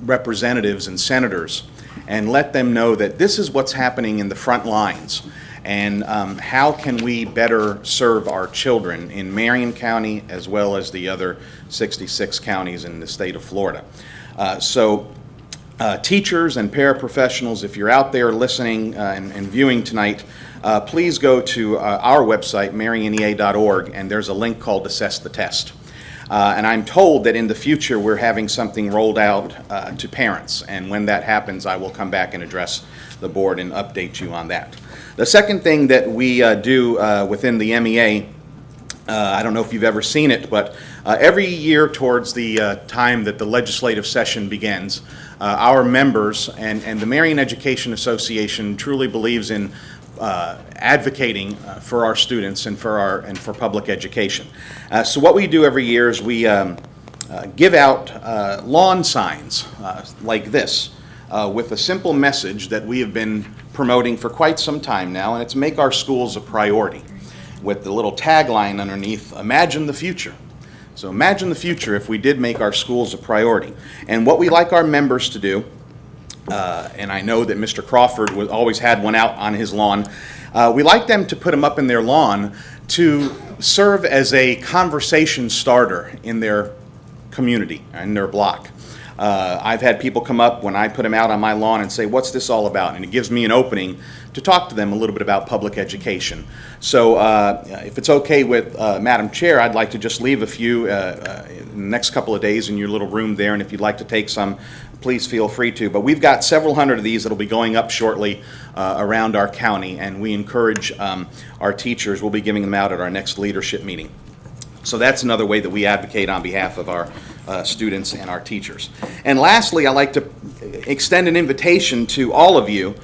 representatives and senators and let them know that this is what's happening in the front lines, and how can we better serve our children in Marion County as well as the other 66 counties in the state of Florida. Teachers and paraprofessionals, if you're out there listening and viewing tonight, please go to our website, marionea.org, and there's a link called Assess the Test. And I'm told that in the future we're having something rolled out to parents, and when that happens I will come back and address the board and update you on that. The second thing that we do within the MEA, I don't know if you've ever seen it, but every year towards the time that the legislative session begins, our members and the Marion Education Association truly believes in advocating for our students and for public education. So what we do every year is we give out lawn signs like this with a simple message that we have been promoting for quite some time now, and it's make our schools a priority, with the little tagline underneath, imagine the future. So imagine the future if we did make our schools a priority. And what we like our members to do, and I know that Mr. Crawford always had one out on his lawn, we like them to put them up in their lawn to serve as a conversation starter in their community, in their block. I've had people come up when I put them out on my lawn and say, what's this all about? And it gives me an opening to talk to them a little bit about public education. So if it's okay with Madam Chair, I'd like to just leave a few in the next couple of days in your little room there, and if you'd like to take some, please feel free to. But we've got several hundred of these that'll be going up shortly around our county, and we encourage our teachers. We'll be giving them out at our next leadership meeting. So that's another way that we advocate on behalf of our students and our teachers. And lastly, I'd like to extend an invitation to all of you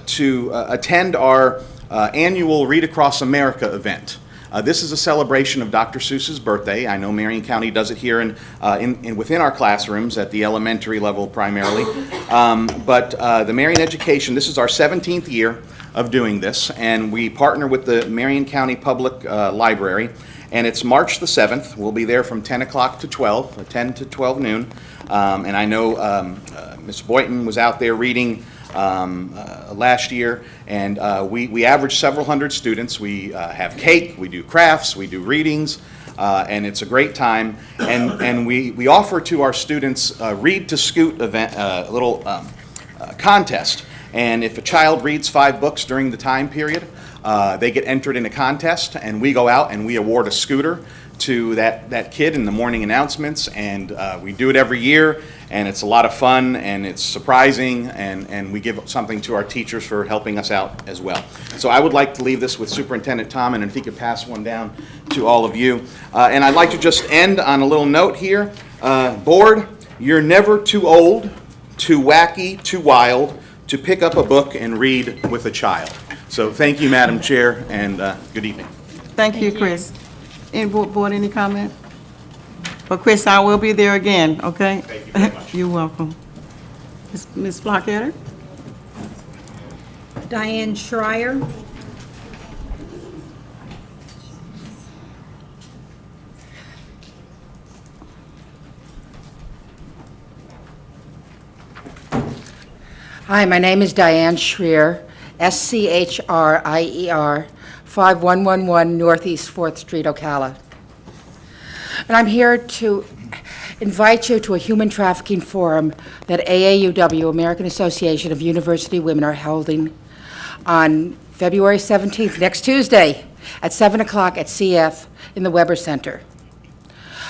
to attend our annual Read Across America event. This is a celebration of Dr. Seuss's birthday. I know Marion County does it here within our classrooms at the elementary level primarily. But the Marion Education, this is our 17th year of doing this, and we partner with the Marion County Public Library, and it's March the 7th. We'll be there from 10 o'clock to 12, 10 to 12 noon. And I know Ms. Boynton was out there reading last year, and we average several hundred students. We have cake, we do crafts, we do readings, and it's a great time. And we offer to our students a Read to Scoot event, a little contest. And if a child reads 5 books during the time period, they get entered in a contest, and we go out and we award a scooter to that kid in the morning announcements, and we do it every year, and it's a lot of fun, and it's surprising, and we give something to our teachers for helping us out as well. So I would like to leave this with Superintendent Tommen, and if he could pass one down to all of you. And I'd like to just end on a little note here. Board, you're never too old, too wacky, too wild to pick up a book and read with a child. So thank you, Madam Chair, and good evening. Thank you, Chris. Any board, any comment? Well, Chris, I will be there again, okay? Thank you very much. You're welcome. Ms. Blockheader? Diane Schreier. Hi, my name is Diane Schreier, SCHRIER, 5111 Northeast 4th Street, Ocala. And I'm here to invite you to a human trafficking forum that AAUW, American Association of University Women, are holding on February 17th, next Tuesday, at 7 o'clock at CF in the Weber Center.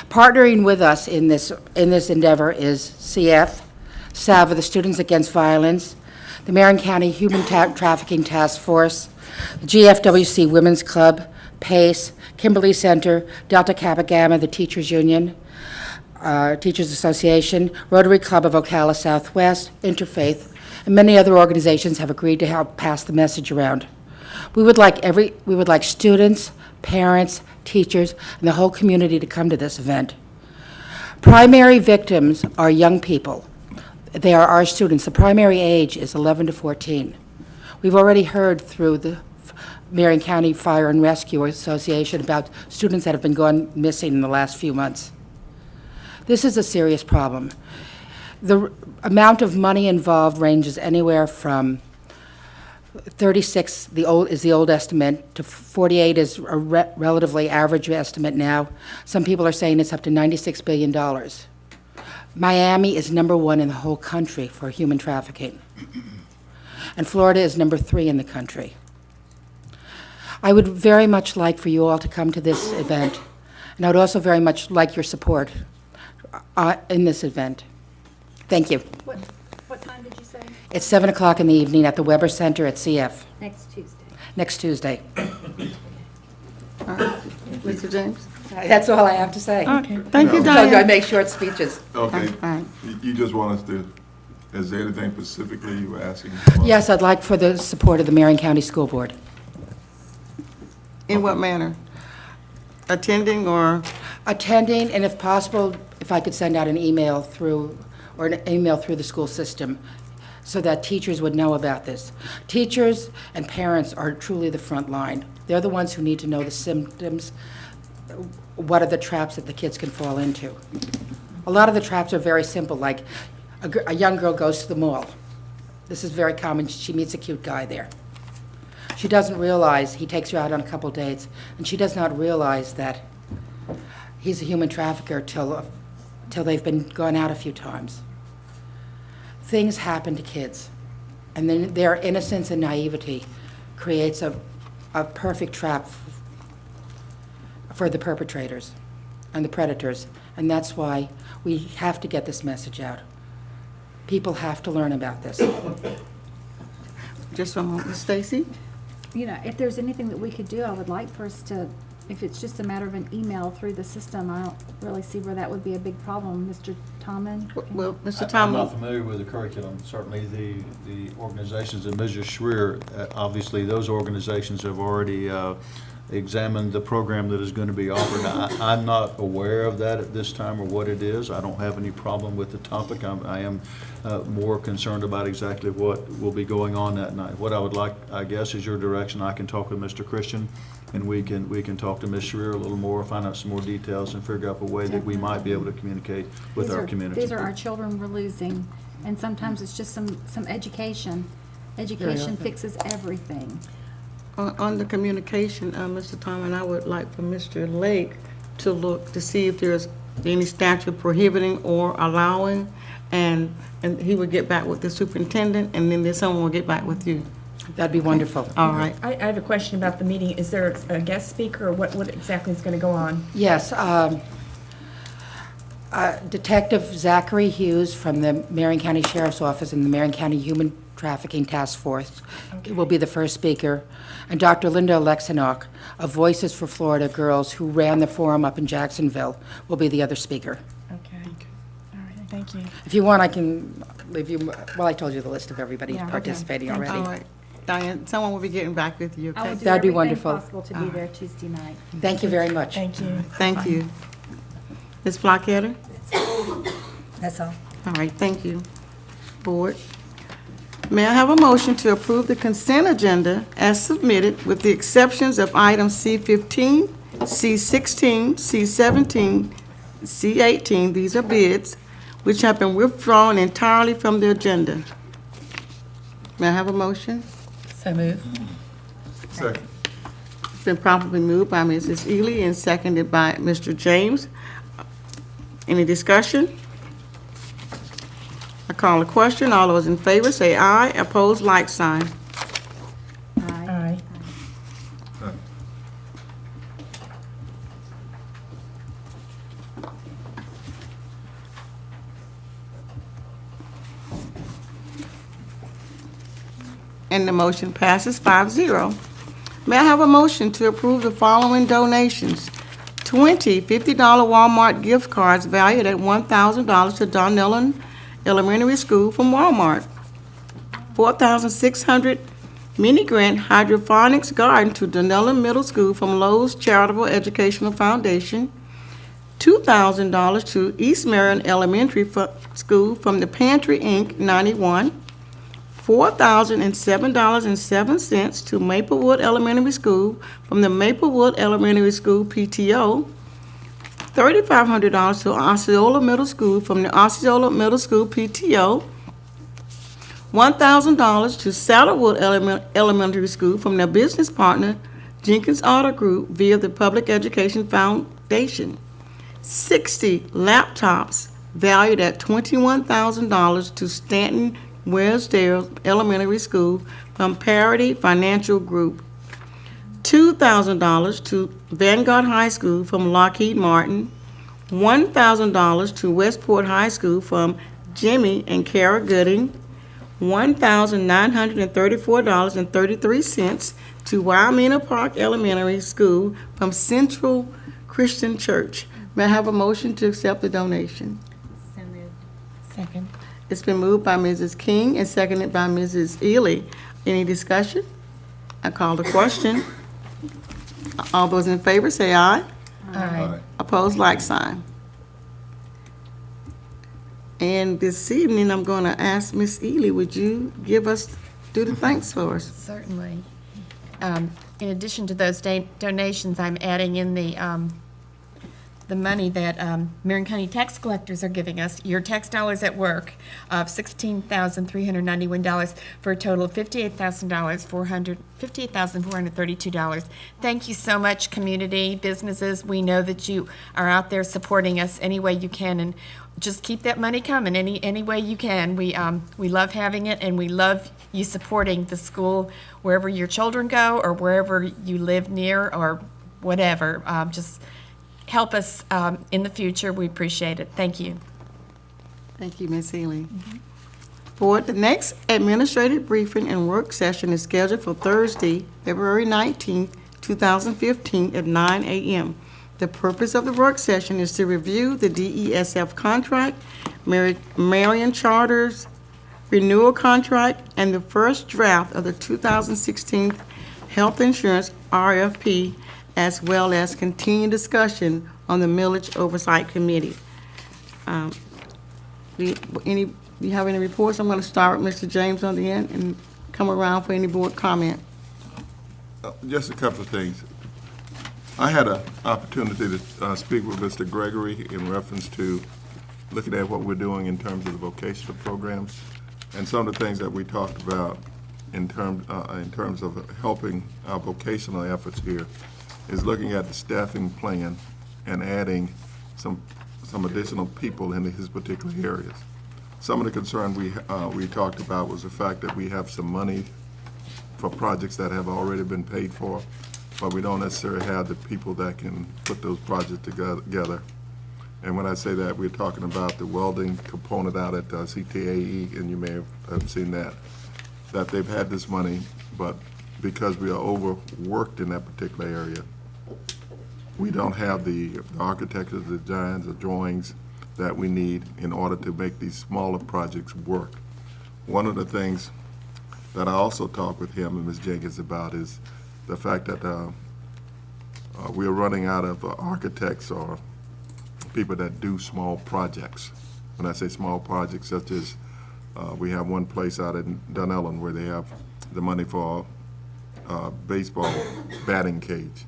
Partnering with us in this endeavor is CF, SAVA, the Students Against Violence, the Marion County Human Trafficking Task Force, the GFWC Women's Club, PACE, Kimberly Center, Delta Kappa Gamma, the Teachers Union, Teachers Association, Rotary Club of Ocala Southwest, Interfaith, and many other organizations have agreed to help pass the message around. We would like students, parents, teachers, and the whole community to come to this event. Primary victims are young people. They are our students. The primary age is 11 to 14. We've already heard through the Marion County Fire and Rescue Association about students that have been gone missing in the last few months. This is a serious problem. The amount of money involved ranges anywhere from 36 is the old estimate, to 48 is a relatively average estimate now. Some people are saying it's up to $96 billion. Miami is #1 in the whole country for human trafficking. And Florida is #3 in the country. I would very much like for you all to come to this event, and I would also very much like your support in this event. Thank you. What time did you say? It's 7 o'clock in the evening at the Weber Center at CF, Next Tuesday. next Tuesday. All right. Mr. James? That's all I have to say. Okay. Thank you, I told you Diane. I'd make short speeches. Okay. All right. You just want us to, is there anything specifically you were asking for? Yes, I'd like for the support of the Marion County School Board. In what manner? Attending or? Attending, and if possible, if I could send out an email through the school system so that teachers would know about this. Teachers and parents are truly the front line. They're the ones who need to know the symptoms, what are the traps that the kids can fall into. A lot of the traps are very simple, like a young girl goes to the mall. This is very common. She meets a cute guy there. She doesn't realize, he takes her out on a couple dates, and she does not realize that he's a human trafficker till they've been gone out a few times. Things happen to kids, and then their innocence and naivety creates a perfect trap for the perpetrators and the predators, and that's why we have to get this message out. People have to learn about this. Just one moment. Stacy? You know, if there's anything that we could do, I would like for us to, if it's just a matter of an email through the system, I don't really see where that would be a big problem. Mr. Tomlin? Well, Mr. I'm Tomlin? not familiar with the curriculum. Certainly, the organizations that Mrs. Schreier, obviously, those organizations have already examined the program that is going to be offered. I'm not aware of that at this time or what it is. I don't have any problem with the topic. I am more concerned about exactly what will be going on that night. What I would like, I guess, is your direction. I can talk with Mr. Christian, and we can talk to Ms. Schreier a little more, find out some more details, and figure out a way that we might be able to communicate with our community. These are our children we're losing, and sometimes it's just some education. Education fixes everything. On the communication, Mr. Tomlin, I would like for Mr. Lake to look to see if there's any statute prohibiting or allowing, and he would get back with the superintendent, and then someone will get back with you. That'd be wonderful. All right. I have a question about the meeting. Is there a guest speaker, or what exactly is going to go on? Yes, Detective Zachary Hughes from the Marion County Sheriff's Office and the Marion County Human Trafficking Task Force will be the first speaker, and Dr. Linda Alexinock of Voices for Florida Girls, who ran the forum up in Jacksonville, will be the other speaker. Okay. All right, thank you. If you want, I can leave you, well, I told you the list of everybody Yeah, okay. participating already. All right. Diane, someone will be getting back with you, I okay? will do That'd be everything wonderful. possible to be there Tuesday night. Thank you very much. Thank you. Thank you. Ms. Flockeder? That's all. All right, thank you. Board. May I have a motion to approve the consent agenda as submitted with the exceptions of items C15, C16, C17, C18, these are bids, which have been withdrawn entirely from the agenda. May I have a motion? So move. Second. It's been properly moved by Mrs. Ely and seconded by Mr. James. Any discussion? I call a question. All those in favor say aye. Opposed, like sign. Aye. And the motion passes 5-0. May I have a motion to approve the following donations? 20 $50 Walmart gift cards valued at $1,000 to Donellen Elementary School from Walmart. 4,600 mini grant hydroponics garden to Donellen Middle School from Lowe's Charitable Educational Foundation. $2,000 to East Marion Elementary School from the Pantry Inc. 91. $4,007.07 to Maplewood Elementary School from the Maplewood Elementary School PTO. $3,500 to Osceola Middle School from the Osceola Middle School PTO, $1,000 to Saddlewood Elementary School from their business partner, Jenkins Auto Group, via the Public Education Foundation, 60 laptops valued at $21,000 to Stanton Wearsdale Elementary School from Parity Financial Group, $2,000 to Vanguard High School from Lockheed Martin, $1,000 to Westport High School from Jimmy and Kara Gooding, $1,934.33 to Wymena Park Elementary School from Central Christian Church. May I have a motion to accept the donation? So moved. Second. It's been moved by Mrs. King and seconded by Mrs. Ely. Any discussion? I call the question. All those in favor say aye. Aye. Opposed, like sign. And this evening, I'm going to ask Miss Ely, would you do the thanks for us? Certainly. In addition to those donations, I'm adding in the money that Marion County tax collectors are giving us, your tax dollars at work, of $16,391 for a total of $58,432. Thank you so much, community, businesses. We know that you are out there supporting us any way you can, and just keep that money coming any way you can. We love having it, and we love you supporting the school wherever your children go or wherever you live near or whatever. Just help us in the future. We appreciate it. Thank you. Thank you, Ms. Ely. Board, the next administrative briefing and work session is scheduled for Thursday, February 19th, 2015 at 9 a.m. The purpose of the work session is to review the DESF contract, Marion Charter's renewal contract, and the first draft of the 2016 health insurance RFP, as well as continued discussion on the Millage Oversight Committee. Do you have any reports? I'm going to start with Mr. James on the end and come around for any board comment. Just a couple of things. I had an opportunity to speak with Mr. Gregory in reference to looking at what we're doing in terms of the vocational programs, and some of the things that we talked about in terms of helping our vocational efforts here is looking at the staffing plan and adding some additional people in his particular areas. Some of the concern we talked about was the fact that we have some money for projects that have already been paid for, but we don't necessarily have the people that can put those projects together. And when I say that, we're talking about the welding component out at CTAE, and you may have seen that they've had this money, but because we are overworked in that particular area, we don't have the architecture, the designs, the drawings that we need in order to make these smaller projects work. One of the things that I also talked with him and Ms. Jenkins about is the fact that we are running out of architects or people that do small projects. When I say small projects, such as we have one place out in Dunellen where they have the money for baseball batting cage,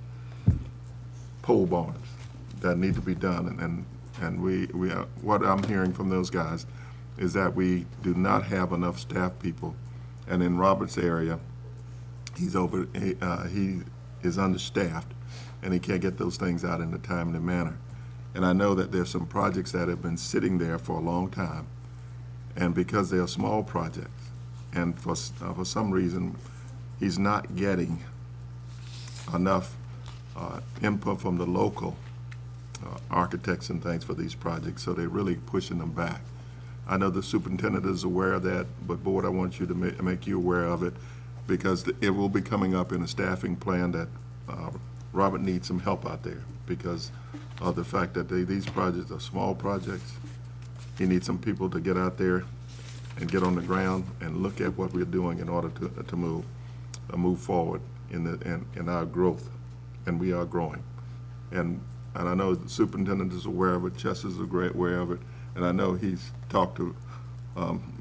pole barns that need to be done, and we are, what I'm hearing from those guys is that we do not have enough staff people, and in Robert's area, he is understaffed, and he can't get those things out in a timely manner. And I know that there's some projects that have been sitting there for a long time, and because they are small projects, and for some reason, he's not getting enough input from the local architects and things for these projects, so they're really pushing them back. I know the superintendent is aware of that, but board, I want you to make you aware of it, because it will be coming up in a staffing plan that Robert needs some help out there because of the fact that these projects are small projects. He needs some people to get out there and get on the ground and look at what we're doing in order to move forward in our growth, and we are growing. And I know the superintendent is aware of it, Chester's aware of it, and I know he's talked to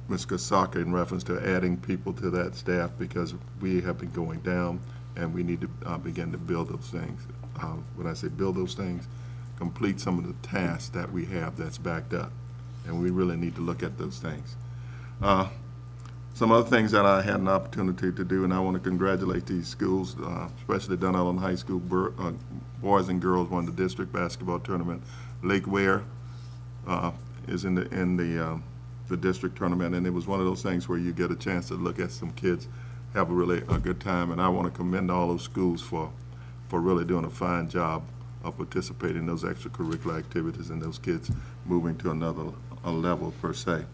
Ms. Kasaka in reference to adding people to that staff because we have been going down and we need to begin to build those things. When I say build those things, complete some of the tasks that we have that's backed up. And we really need to look at those things. Some other things that I had an opportunity to do, and I want to congratulate these schools, especially Dunellen High School boys and girls won the district basketball tournament. Lake Ware is in the district tournament, and it was one of those things where you get a chance to look at some kids have a good time, and I want to commend all those schools for really doing a fine job of participating in those extracurricular activities and those kids moving to another level per se.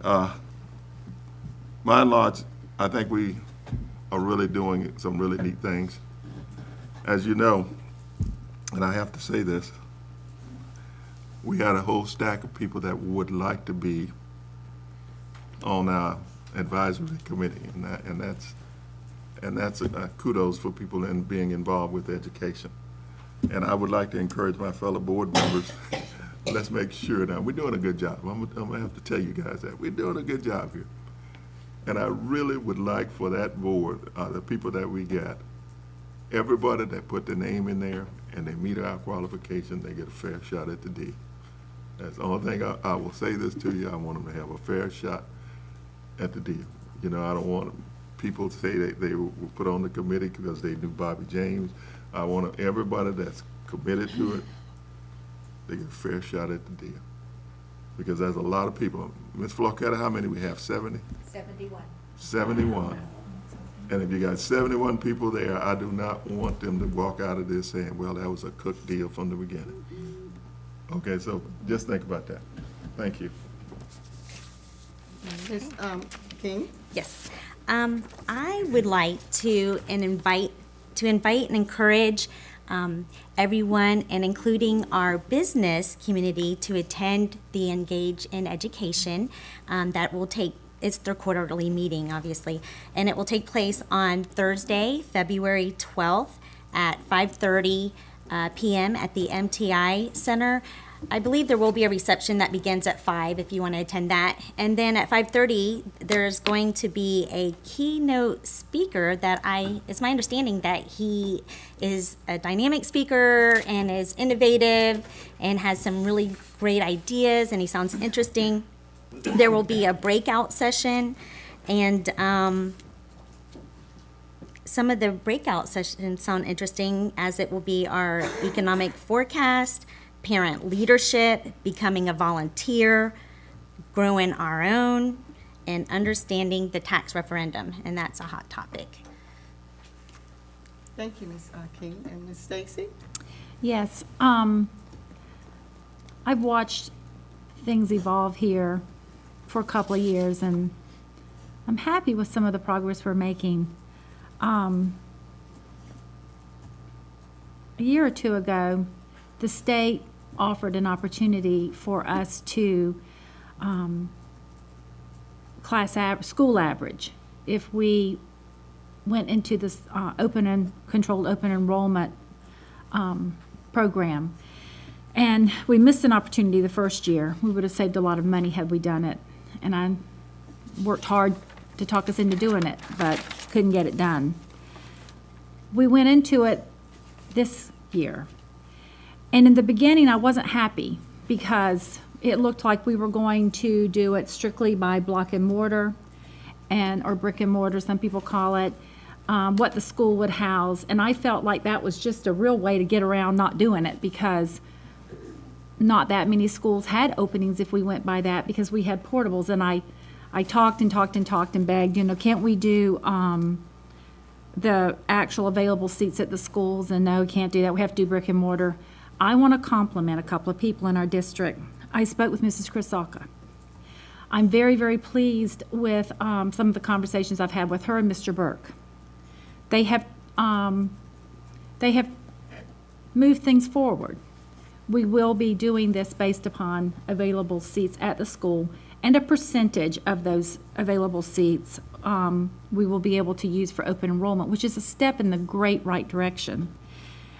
By and large, I think we are really doing some really neat things. As you know, and I have to say this, we had a whole stack of people that would like to be on our advisory committee, and that's kudos for people in being involved with education. And I would like to encourage my fellow board members, let's make sure now, we're doing a good job. I'm gonna have to tell you guys that. We're doing a good job here. And I really would like for that board, the people that we get, everybody that put their name in there and they meet our qualification, they get a fair shot at the D. That's the only thing I will say this to you, I want them to have a fair shot at the deal. You know, I don't want people to say they were put on the committee because they knew Bobby James. I want everybody that's committed to it, they get a fair shot at the deal. Because there's a lot of people. Ms. Flocetta, how many we have, 70? 71. 71. And if you got 71 people there, I do not want them to walk out of this saying, well, that was a cooked deal from the beginning. Okay, so just think about that. Thank you. Ms. King? Yes. I would like to invite and encourage everyone, and including our business community, to attend the Engage in Education that will take, it's their quarterly meeting, obviously, and it will take place on Thursday, February 12th at 5:30 p.m. at the MTI Center. I believe there will be a reception that begins at 5 if you want to attend that. And then at 5:30, there's going to be a keynote speaker that it's my understanding that he is a dynamic speaker and is innovative and has some really great ideas, and he sounds interesting. There will be a breakout session, and some of the breakout sessions sound interesting, as it will be our economic forecast, parent leadership, becoming a volunteer, growing our own, and understanding the tax referendum, and that's a hot topic. Thank you, Ms. King. And Ms. Stacy? Yes, I've watched things evolve here for a couple of years, and I'm happy with some of the progress we're making. A year or two ago, the state offered an opportunity for us to school average if we went into this controlled open enrollment program. And we missed an opportunity the first year. We would have saved a lot of money had we done it. And I worked hard to talk us into doing it, but couldn't get it done. We went into it this year. And in the beginning, I wasn't happy because it looked like we were going to do it strictly by block and mortar, or brick and mortar, some people call it, what the school would house. And I felt like that was just a real way to get around not doing it, because not that many schools had openings if we went by that, because we had portables. And I talked and talked and talked and begged, can't we do the actual available seats at the schools? And no, we can't do that. We have to do brick and mortar. I want to compliment a couple of people in our district. I spoke with Mrs. Chrisalka. I'm very, very pleased with some of the conversations I've had with her and Mr. Burke. They have moved things forward. We will be doing this based upon available seats at the school, and a percentage of those available seats we will be able to use for open enrollment, which is a step in the great right direction.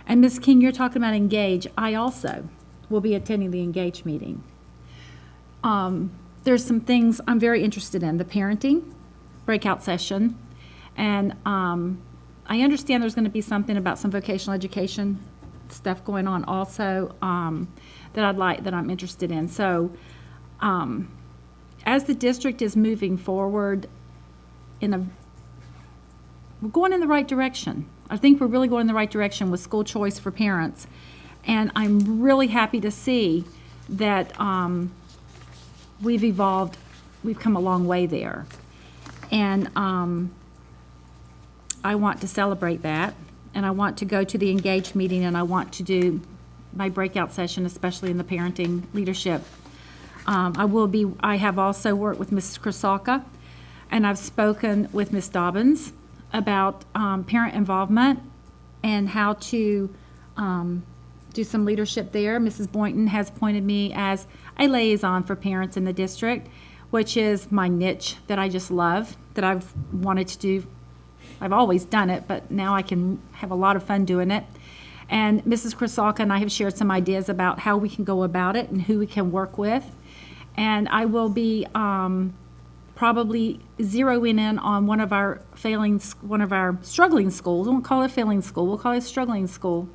And Ms. King, you're talking about Engage. I also will be attending the Engage meeting. There's some things I'm very interested in, the parenting breakout session, and I understand there's going to be something about some vocational education stuff going on also that I'm interested in. So as the district is moving forward we're going in the right direction. I think we're really going in the right direction with school choice for parents. And I'm really happy to see that we've evolved, we've come a long way there. And I want to celebrate that. And I want to go to the Engaged meeting, and I want to do my breakout session, especially in the parenting leadership. I have also worked with Mrs. Krasalka, and I've spoken with Ms. Dobbins about parent involvement and how to do some leadership there. Mrs. Boynton has appointed me as a liaison for parents in the district, which is my niche that I just love, that I've wanted to do. I've always done it, but now I can have a lot of fun doing it. And Mrs. Krasalka and I have shared some ideas about how we can go about it and who we can work with. And I will be probably zeroing in on one of our struggling schools. We won't call it a failing school, we'll call it a struggling school,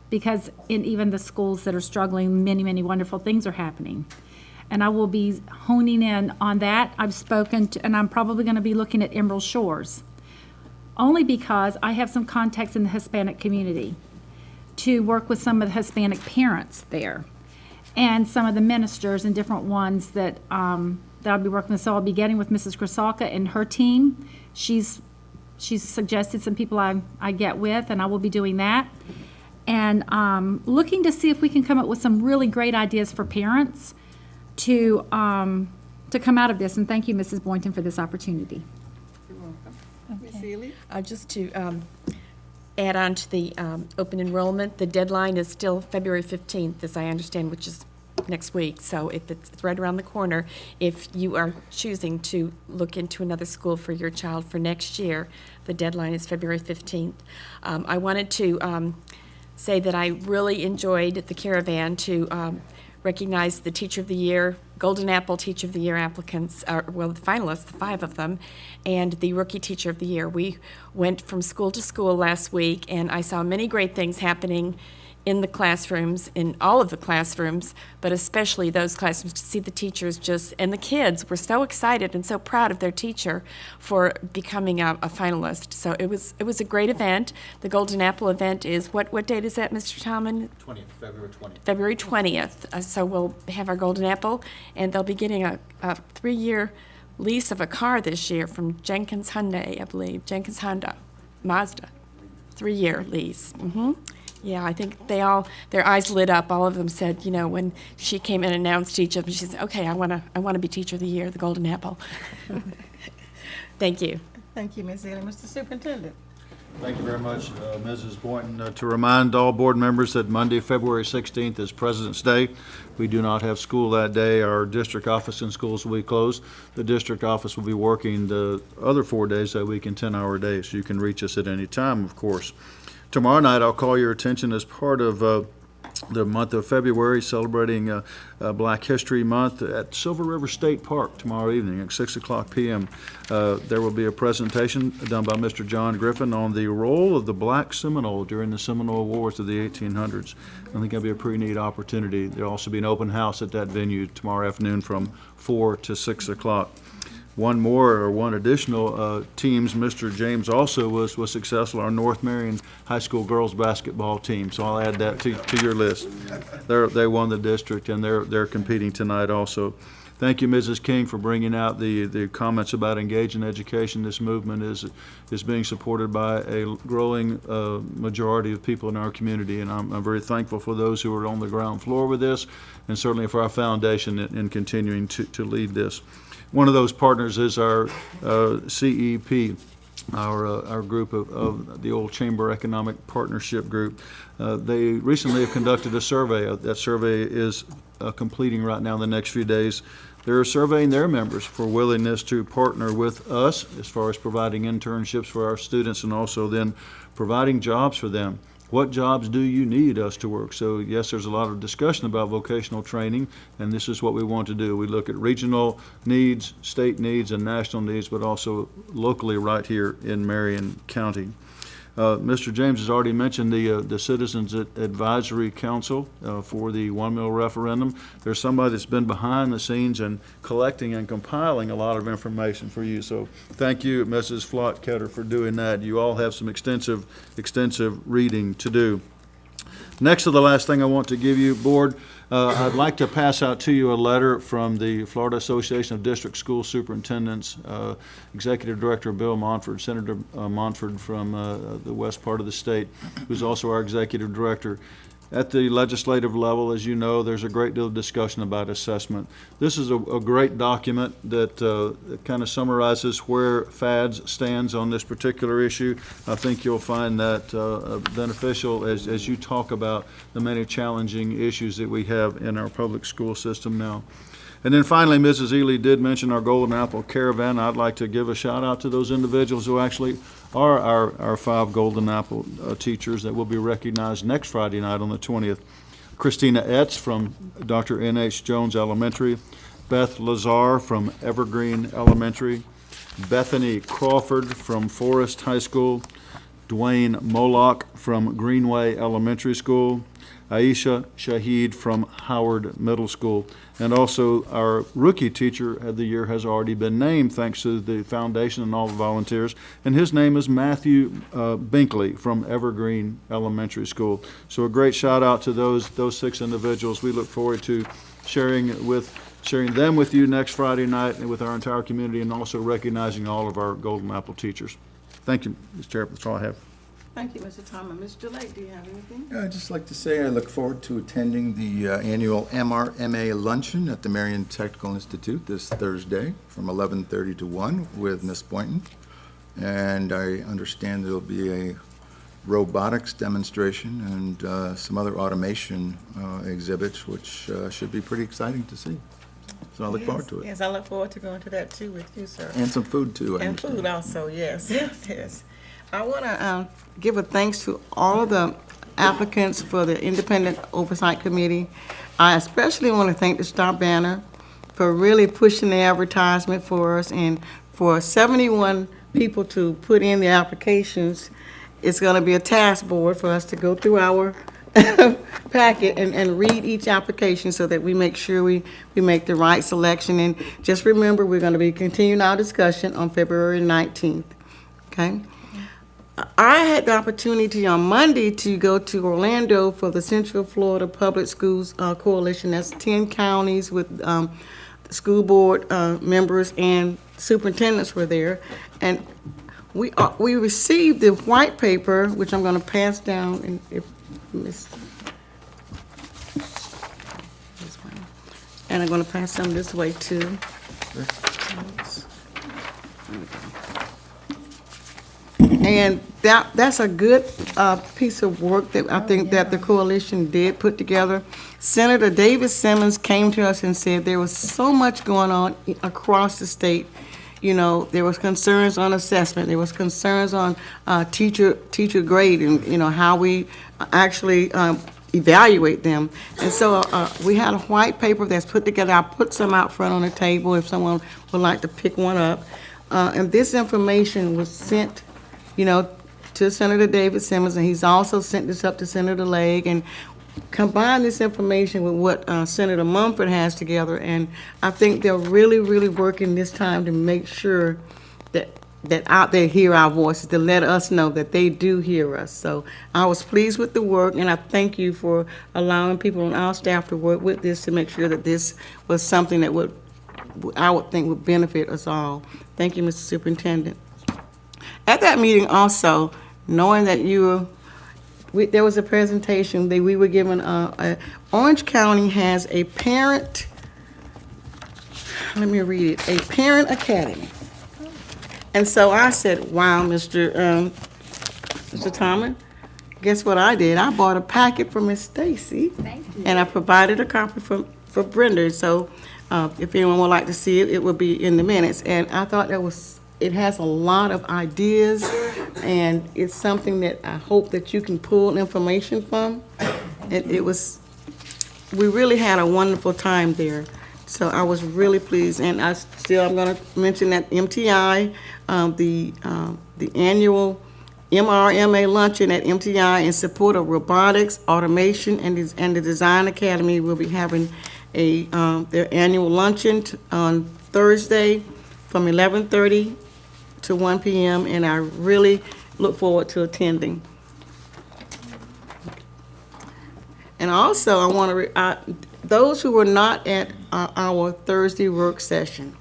because in even the schools that are struggling, many, many wonderful things are happening. And I will be honing in on that. I've spoken to, and I'm probably going to be looking at Emerald Shores, only because I have some contacts in the Hispanic community to work with some of the Hispanic parents there and some of the ministers and different ones that I'll be working with. So I'll be getting with Mrs. Krasalka and her team. She's suggested some people I get with, and I will be doing that. And looking to see if we can come up with some really great ideas for parents to come out of this. And thank you, Mrs. Boynton, for this opportunity. You're welcome. Ms. Seeley? Just to add on to the open enrollment, the deadline is still February 15th, as I understand, which is next week. So if it's right around the corner, if you are choosing to look into another school for your child for next year, the deadline is February 15th. I wanted to say that I really enjoyed the caravan to recognize the Teacher of the Year, Golden Apple Teacher of the Year applicants, the finalists, the 5 of them, and the Rookie Teacher of the Year. We went from school to school last week, and I saw many great things happening in the classrooms, in all of the classrooms, but especially those classrooms, to see the teachers and the kids were so excited and so proud of their teacher for becoming a finalist. So it was a great event. The Golden Apple event is, what date is that, Mr. Talman? February 20th. February 20th. So we'll have our Golden Apple, and they'll be getting a 3-year lease of a car this year from Jenkins Hyundai, I believe. Jenkins Honda, Mazda, 3-year lease. Yeah, I think their eyes lit up. All of them said, when she came and announced each of them, she said, okay, I want to be Teacher of the Year, the Golden Apple. Thank you. Thank you, Ms. Seeley. Mr. Superintendent? Thank you very much, Mrs. Boynton. To remind all board members that Monday, February 16th is President's Day. We do not have school that day. Our district office and schools will be closed. The district office will be working the other 4 days that week in 10-hour days. You can reach us at any time, of course. Tomorrow night, I'll call your attention as part of the month of February, celebrating Black History Month at Silver River State Park tomorrow evening at 6:00 p.m. There will be a presentation done by Mr. John Griffin on the role of the Black Seminole during the Seminole Wars of the 1800s. I think that'll be a pretty neat opportunity. There'll also be an open house at that venue tomorrow afternoon from 4 to 6 o'clock. One additional teams, Mr. James also was successful, our North Marion High School girls basketball team, so I'll add that to your list. They won the district, and they're competing tonight also. Thank you, Mrs. King, for bringing out the comments about engaging education. This movement is being supported by a growing majority of people in our community, and I'm very thankful for those who are on the ground floor with this, and certainly for our foundation in continuing to lead this. One of those partners is our CEP, our group of the old Chamber Economic Partnership Group. They recently have conducted a survey. That survey is completing right now in the next few days. They're surveying their members for willingness to partner with us as far as providing internships for our students and also then providing jobs for them. What jobs do you need us to work? So yes, there's a lot of discussion about vocational training, and this is what we want to do. We look at regional needs, state needs, and national needs, but also locally right here in Marion County. Mr. James has already mentioned the Citizens Advisory Council for the 1 mil referendum. There's somebody that's been behind the scenes and collecting and compiling a lot of information for you. So thank you, Mrs. Flott-Ketter, for doing that. You all have some extensive reading to do. Next to the last thing I want to give you, Board, I'd like to pass out to you a letter from the Florida Association of District School Superintendents, Executive Director Bill Montford, Senator Montford from the west part of the state, who's also our Executive Director. At the legislative level, as you know, there's a great deal of discussion about assessment. This is a great document that kind of summarizes where FADS stands on this particular issue. I think you'll find that beneficial as you talk about the many challenging issues that we have in our public school system now. And then finally, Mrs. Ely did mention our Golden Apple Caravan. I'd like to give a shout out to those individuals who actually are our 5 Golden Apple teachers that will be recognized next Friday night on the 20th. Christina Etz from Dr. N.H. Jones Elementary, Beth Lazar from Evergreen Elementary, Bethany Crawford from Forest High School, Dwayne Moloch from Greenway Elementary School, Aisha Shahid from Howard Middle School, and also our rookie teacher of the year has already been named thanks to the foundation and all the volunteers, and his name is Matthew Binkley from Evergreen Elementary School. So a great shout out to those 6 individuals. We look forward to sharing them with you next Friday night and with our entire community, and also recognizing all of our Golden Apple teachers. Thank you, Mr. Chair. That's all I have. Thank you, Mr. Thomas. Mr. Lake, do you have anything? I'd just like to say I look forward to attending the annual MRMA luncheon at the Marion Technical Institute this Thursday from 11:30 to 1 with Ms. Boynton. And I understand there'll be a robotics demonstration and some other automation exhibits, which should be pretty exciting to see. So I look forward to it. Yes, I look forward to going to that too with you, sir. And some food too. I And understand. food also, yes, yes. I want to give a thanks to all of the applicants for the Independent Oversight Committee. I especially want to thank the Star Banner for really pushing the advertisement for us, and for 71 people to put in the applications. It's going to be a task board for us to go through our packet and read each application so that we make sure we make the right selection. And just remember, we're going to be continuing our discussion on February 19th, okay? I had the opportunity on Monday to go to Orlando for the Central Florida Public Schools Coalition. That's 10 counties with school board members and superintendents were there. And we received the white paper, which I'm going to pass down. And if Miss, and I'm going to pass them this way too. And that's a good piece of work that I think that the coalition did put together. Senator David Simmons came to us and said there was so much going on across the state. You know, there was concerns on assessment, there was concerns on teacher grading, you know, how we actually evaluate them. And so we had a white paper that's put together. I put some out front on the table if someone would like to pick one up. And this information was sent, you know, to Senator David Simmons, and he's also sent this up to Senator Legg, and combine this information with what Senator Mumford has together, and I think they're really, really working this time to make sure that out there hear our voices, to let us know that they do hear us. So I was pleased with the work, and I thank you for allowing people on our staff to work with this to make sure that this was something that I would think would benefit us all. Thank you, Mr. Superintendent. At that meeting also, knowing that there was a presentation that we were given, Orange County has a parent, let me read it, a parent academy. And so I said, wow, Mr. Thomas, guess what I did? I bought a packet for Miss Stacy. Thank you. And I provided a copy for Brenda. So if anyone would like to see it, it will be in the minutes. And I thought it has a lot of ideas, and it's something that I hope that you can pull information from. We really had a wonderful time there. So I was really pleased, and I'm going to mention that MTI, the annual MRMA luncheon at MTI in support of robotics, automation, and the Design Academy will be having their annual luncheon on Thursday from 11:30 to 1 p.m., and I really look forward to attending. And also, I want to, those who were not at our Thursday work session,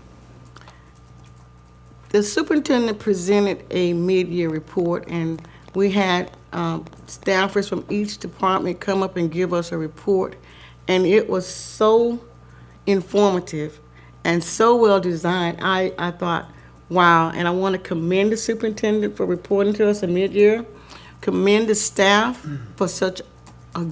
the superintendent presented a mid-year report, and we had staffers from each department come up and give us a report, and it was so informative and so well designed. I thought, wow, and I want to commend the superintendent for reporting to us a mid-year, commend the staff for such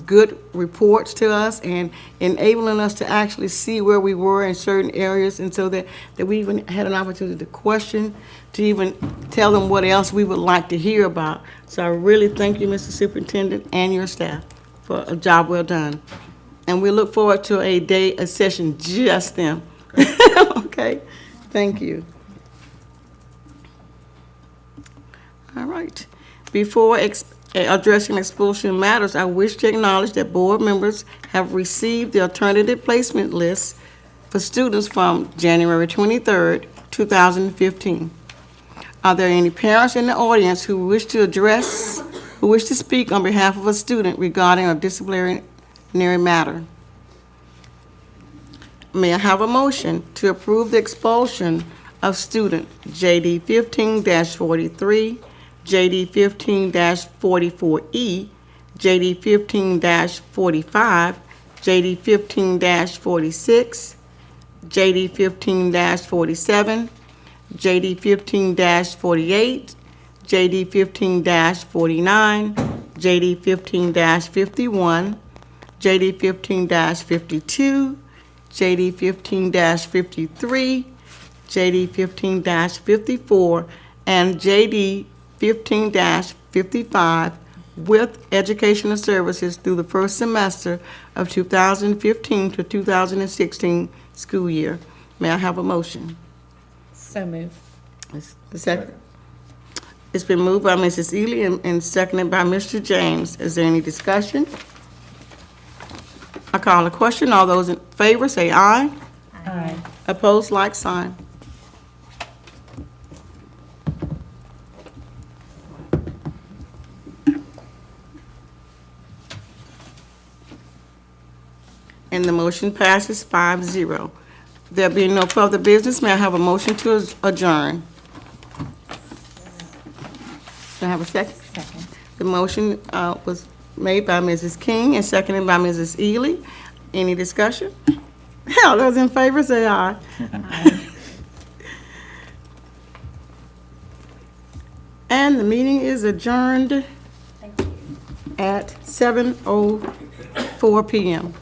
good reports to us and enabling us to actually see where we were in certain areas, and so that we even had an opportunity to question, to even tell them what else we would like to hear about. So I really thank you, Mr. Superintendent, and your staff for a job well done. And we look forward to a session just them. Okay, thank you. All right. Before addressing expulsion matters, I wish to acknowledge that board members have received the alternative placement list for students from January 23rd, 2015. Are there any parents in the audience who wish to speak on behalf of a student regarding a disciplinary matter? May I have a motion to approve the expulsion of student JD 15-43, JD 15-44E, JD 15-45, JD 15-46, JD 15-47, JD 15-48, JD 15-49, JD 15-51, JD 15-52, JD 15-53, JD 15-54, and JD 15-55 with educational services through the first semester of 2015 to 2016 school year. May I have a motion? So moved. A second. It's been moved by Mrs. Ely and seconded by Mr. James. Is there any discussion? I call a question. All those in favor say aye. Aye. Opposed, like sign. And the motion passes 5-0. There being no further business, may I have a motion to adjourn? Can I have a second? Second. The motion was made by Mrs. King and seconded by Mrs. Ely. Any discussion? All those in favor say aye. Aye. And the meeting is adjourned at 7:04 p.m.